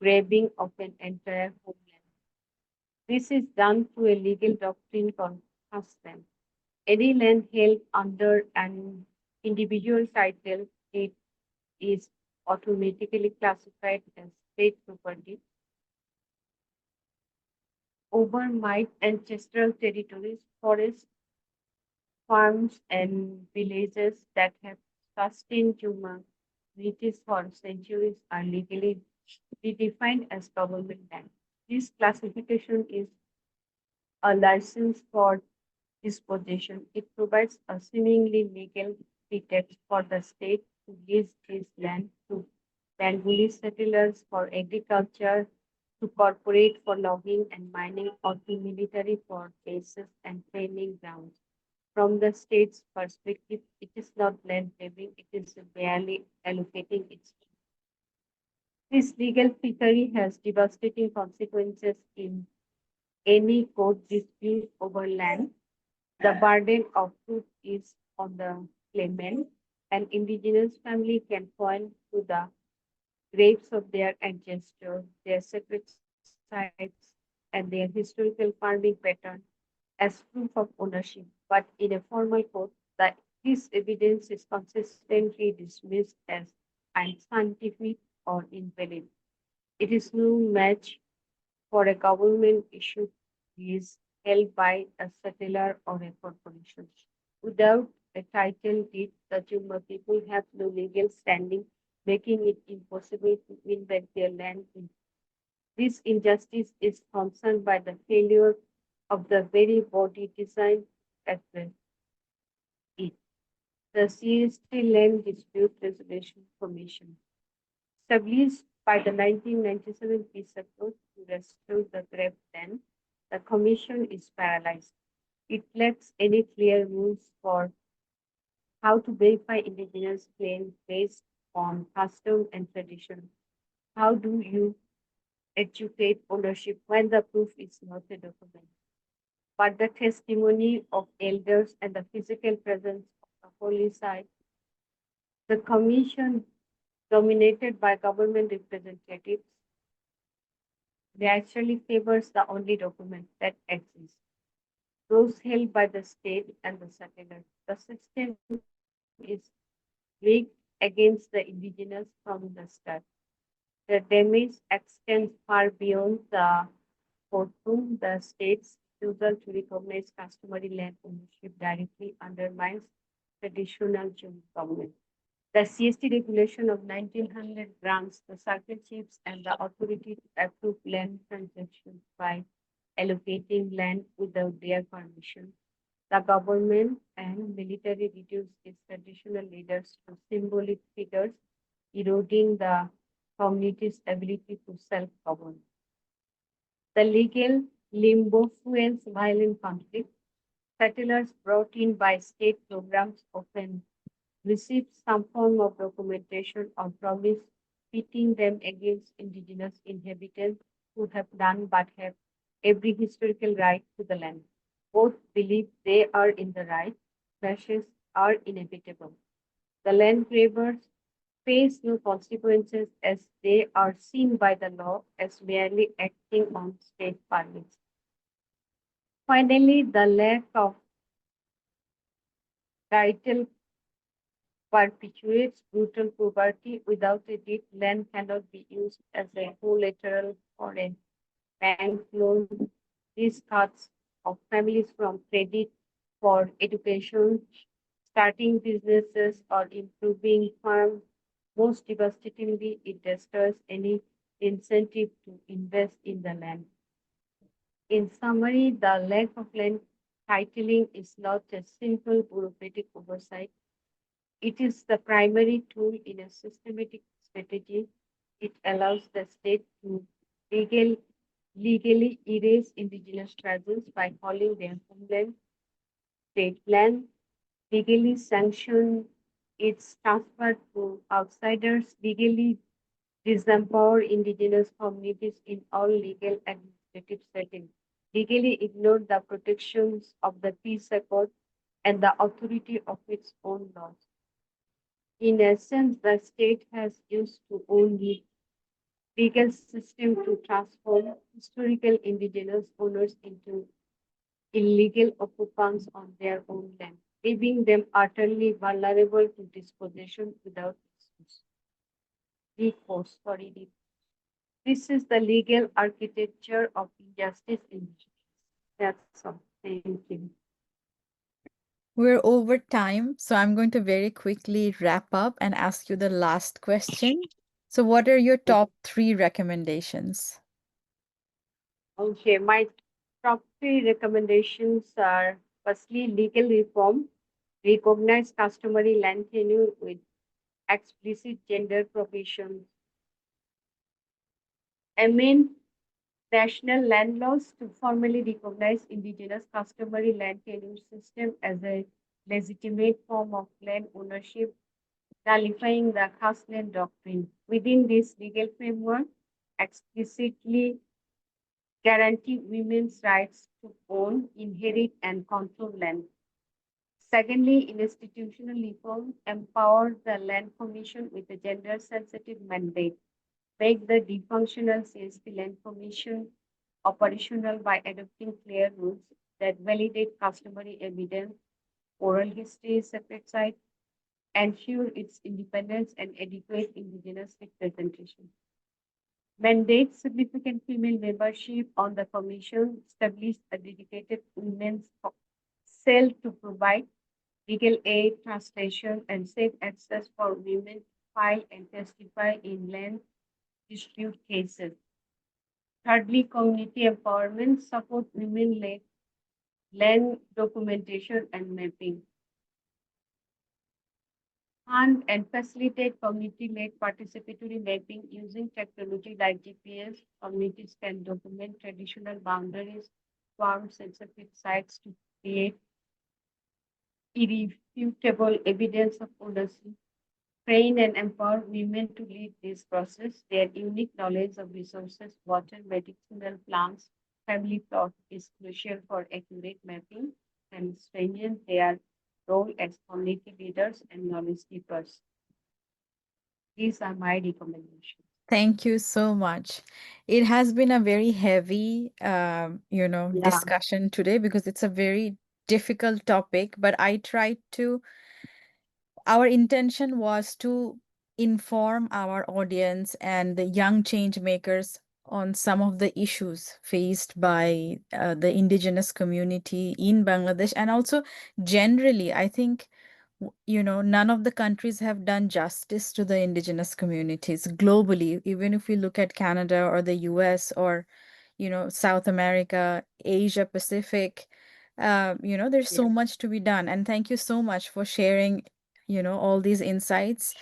grabbing of an entire homeland. This is done through a legal doctrine called husband. Any land held under an individual title, it is automatically classified as state property over my ancestral territories, forests, farms, and villages that have sustained humanities for centuries are legally redefined as government land. This classification is a license for disposition. It provides a seemingly legal pretext for the state to lease this land to Bengali settlers for agriculture, to corporate for logging and mining, or to military for bases and training grounds. From the state's perspective, it is not land grabbing, it is barely allocating its. This legal trickery has devastating consequences in any court dispute over land. The burden of proof is on the claimant. An indigenous family can point to the graves of their ancestors, their sacred sites, and their historical farming pattern as proof of ownership. But in a formal court, this evidence is consistently dismissed as unscientific or invalid. It is no match for a government issued lease held by a settler or a corporation. Without a title deed, the Jumma people have no legal standing, making it impossible to invade their land. This injustice is concerned by the failure of the very body designed to address it. The CST Land Dispute Resolution Commission, established by the 1997 peace accord to restore the grave land, the commission is paralyzed. It lacks any clear rules for how to verify indigenous claims based on custom and tradition. How do you educate ownership when the proof is not a document, but the testimony of elders and the physical presence of the holy site? The commission, dominated by government representatives, naturally favors the only document that exists, those held by the state and the settler. The system is rigged against the indigenous from the start. The damage extends far beyond the courtroom. The state's refusal to recognize customary land ownership directly undermines traditional June government. The CST regulation of 1900 grants the circuit chiefs and the authority to approve land transactions by allocating land without their permission. The government and military reduced its traditional leaders to symbolic figures, eroding the community's ability to self-govern. The legal limbo fuels violent conflict. Settlers brought in by state programs often receive some form of documentation or promise pitting them against indigenous inhabitants who have none but have every historical right to the land. Both believe they are in the right, clashes are inevitable. The land grabbers face no consequences as they are seen by the law as merely acting on state permits. Finally, the lack of title perpetuates brutal poverty. Without a deed, land cannot be used as a collateral for a bank loan. This cuts off families from credit for education, starting businesses, or improving farms. Most devastatingly, it destroys any incentive to invest in the land. In summary, the lack of land titling is not a simple bureaucratic oversight. It is the primary tool in a systematic strategy. It allows the state to legal, legally erase indigenous presence by calling their homeland state land, legally sanction its transfer to outsiders, legally disempower indigenous communities in all legal administrative settings, legally ignore the protections of the peace accord and the authority of its own laws. In essence, the state has used to own the legal system to transform historical indigenous owners into illegal occupants on their own land, leaving them utterly vulnerable to dispossession without recourse. Sorry, This is the legal architecture of injustice in justice. That's all. Thank you. We're over time, so I'm going to very quickly wrap up and ask you the last question. So, what are your top three recommendations? Okay, my top three recommendations are firstly, legal reform, recognize customary land tenure with explicit gender provisions, amend national land laws to formally recognize indigenous customary land tenure system as a legitimate form of land ownership, nullifying the caste land doctrine. Within this legal framework, explicitly guarantee women's rights to own, inherit, and control land. Secondly, in institutional reform, empower the Land Commission with a gender-sensitive mandate. Make the dysfunctional CSP Land Commission operational by adopting clear rules that validate customary evidence, oral history, separate site, ensure its independence and adequate indigenous representation. Mandate significant female membership on the commission, establish a dedicated women's cell to provide legal aid, translation, and safe access for women to file and testify in land dispute cases. Thirdly, community empowerment, support women-led land documentation and mapping. Fund and facilitate community-led participatory mapping using technology like GPS. Communities can document traditional boundaries, farm sensitive sites to create irrefutable evidence of ownership. Train and empower women to lead this process. Their unique knowledge of resources, water, medicinal plants, family plot is crucial for accurate mapping and strengthen their role as community leaders and knowledge keepers. These are my recommendations. Thank you so much. It has been a very heavy, Yeah, discussion today because it's a very difficult topic, but I tried to our intention was to inform our audience and the young change makers on some of the issues faced by the indigenous community in Bangladesh. And also, generally, I think, none of the countries have done justice to the indigenous communities globally. Even if we look at Canada or the US or, South America, Asia Pacific, there's yeah, so much to be done. And thank you so much for sharing, all these insights.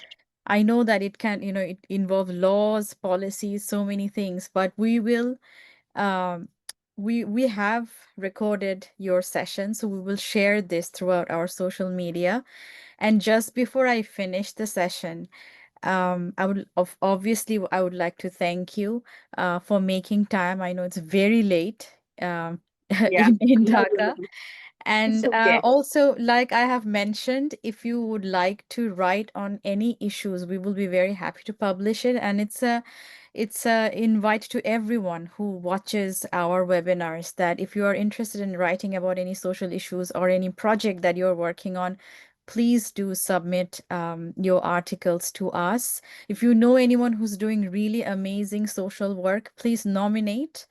I know that it can, it involve laws, policies, so many things, but um, we have recorded your session, so we will share this throughout our social media. And just before I finish the session, obviously I would like to thank you for making time. I know it's very late yeah. in No, no, Dhaka. no. It's And okay. also, like I have mentioned, if you would like to write on any issues, we will be very happy to publish it. And it's a invite to everyone who watches our webinars that if you are interested in writing about any social issues or any project that you're working on, please do submit your articles to us. If you know anyone who's doing really amazing social work, please nominate.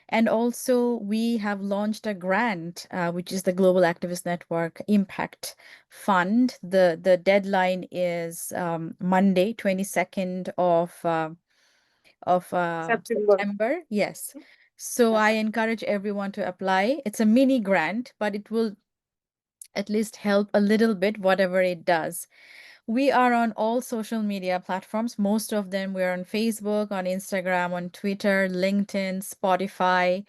And also, we have launched a grant, which is the Global Activist Network Impact Fund. The deadline is Monday, 22nd of September. September. Yes. So Yeah. I encourage everyone to apply. It's a mini grant, but it will at least help a little bit, whatever it does. We are on all social media platforms. Most of them, we're on Facebook, on Instagram, on Twitter, LinkedIn, Spotify.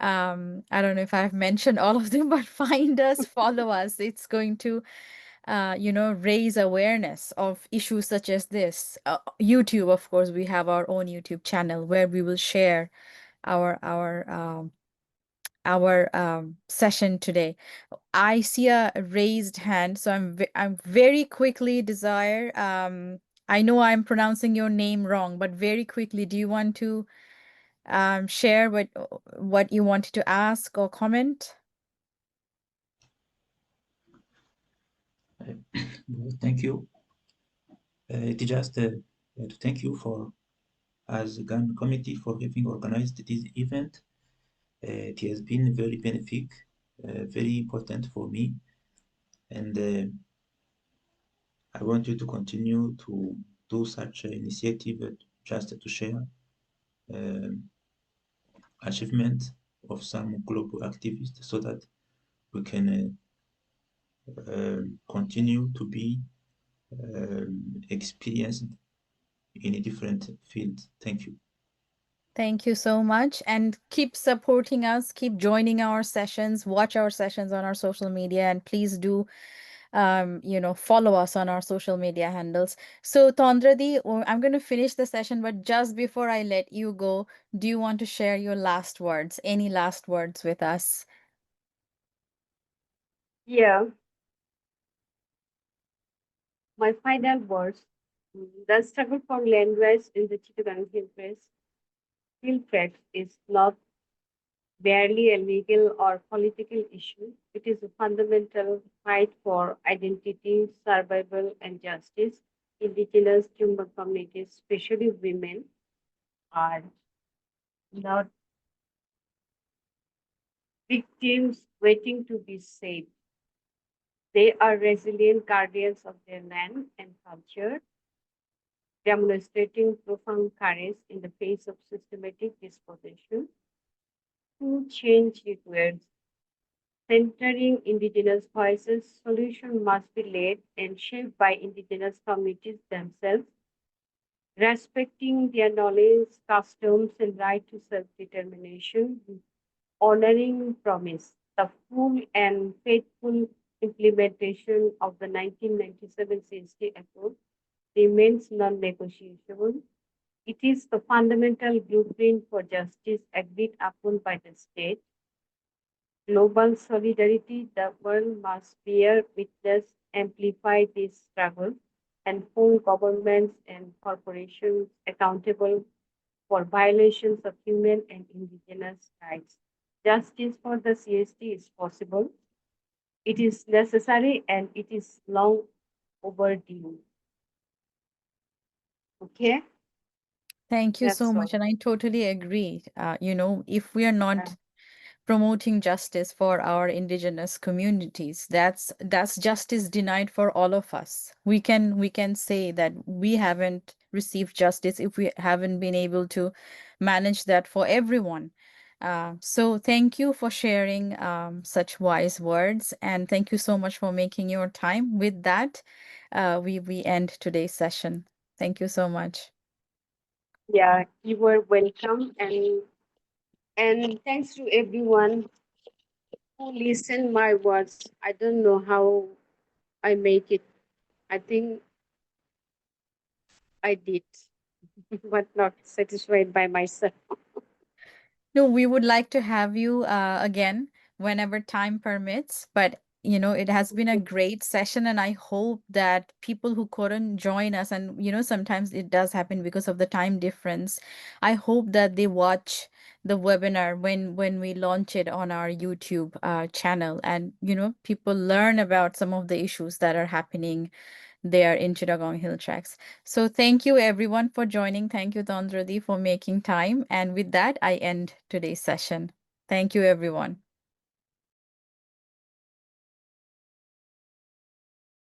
I don't know if I've mentioned all of them, but find us, follow us. It's going to, raise awareness of issues such as this. YouTube, of course, we have our own YouTube channel where we will share our our um, our session today. I see a raised hand, so I'm very quickly Desire. I know I'm pronouncing your name wrong, but very quickly, do you want to share what you wanted to ask or comment? Thank you. It just to thank you for as a GAN committee for having organized this event. It has been very benefic, very important for me, and I want you to continue to do such an initiative just to share um, achievement of some global activists so that we can continue to be experienced in a different field. Thank you. Thank you so much. And keep supporting us, keep joining our sessions, watch our sessions on our social media, and please do follow us on our social media handles. So, Tandradi, I'm going to finish the session, but just before I let you go, do you want to share your last words? Any last words with us? Yeah, my final words. The struggle for land rights in the Chittagong Hill Tracts is not barely a legal or political issue. It is a fundamental fight for identity, survival, and justice. Indigenous human communities, especially women, are not victims waiting to be saved. They are resilient guardians of their land and culture, demonstrating profound courage in the face of systematic dispossession. To change requires centering indigenous voices. Solution must be led and shaped by indigenous communities themselves, respecting their knowledge, customs, and right to self-determination, honoring promise. The full and faithful implementation of the 1997 CST Accord remains non-negotiable. It is the fundamental blueprint for justice agreed upon by the state. Global solidarity, the world must bear witness, amplify this struggle, and hold governments and corporations accountable for violations of human and indigenous rights. Justice for the CST is possible. It is necessary and it is long overdue. Okay, Thank you so that's much. all. And I totally agree. If we are not promoting justice for our indigenous communities, that's justice denied for all of us. We can say that we haven't received justice if we haven't been able to manage that for everyone. So thank you for sharing such wise words, and thank you so much for making your time. With that, we end today's session. Thank you so much. Yeah, you were welcome, and thanks to everyone who listened my words. I don't know how I make it. I think I did, but not satisfied by myself. No, we would like to have you again whenever time permits. But, it has been a great session, and I hope that people who couldn't join us, and, sometimes it does happen because of the time difference, I hope that they watch the webinar when we launch it on our YouTube channel, and, people learn about some of the issues that are happening there in Chittagong Hill Tracks. So thank you everyone for joining. Thank you, Tandradi, for making time. And with that, I end today's session. Thank you, everyone.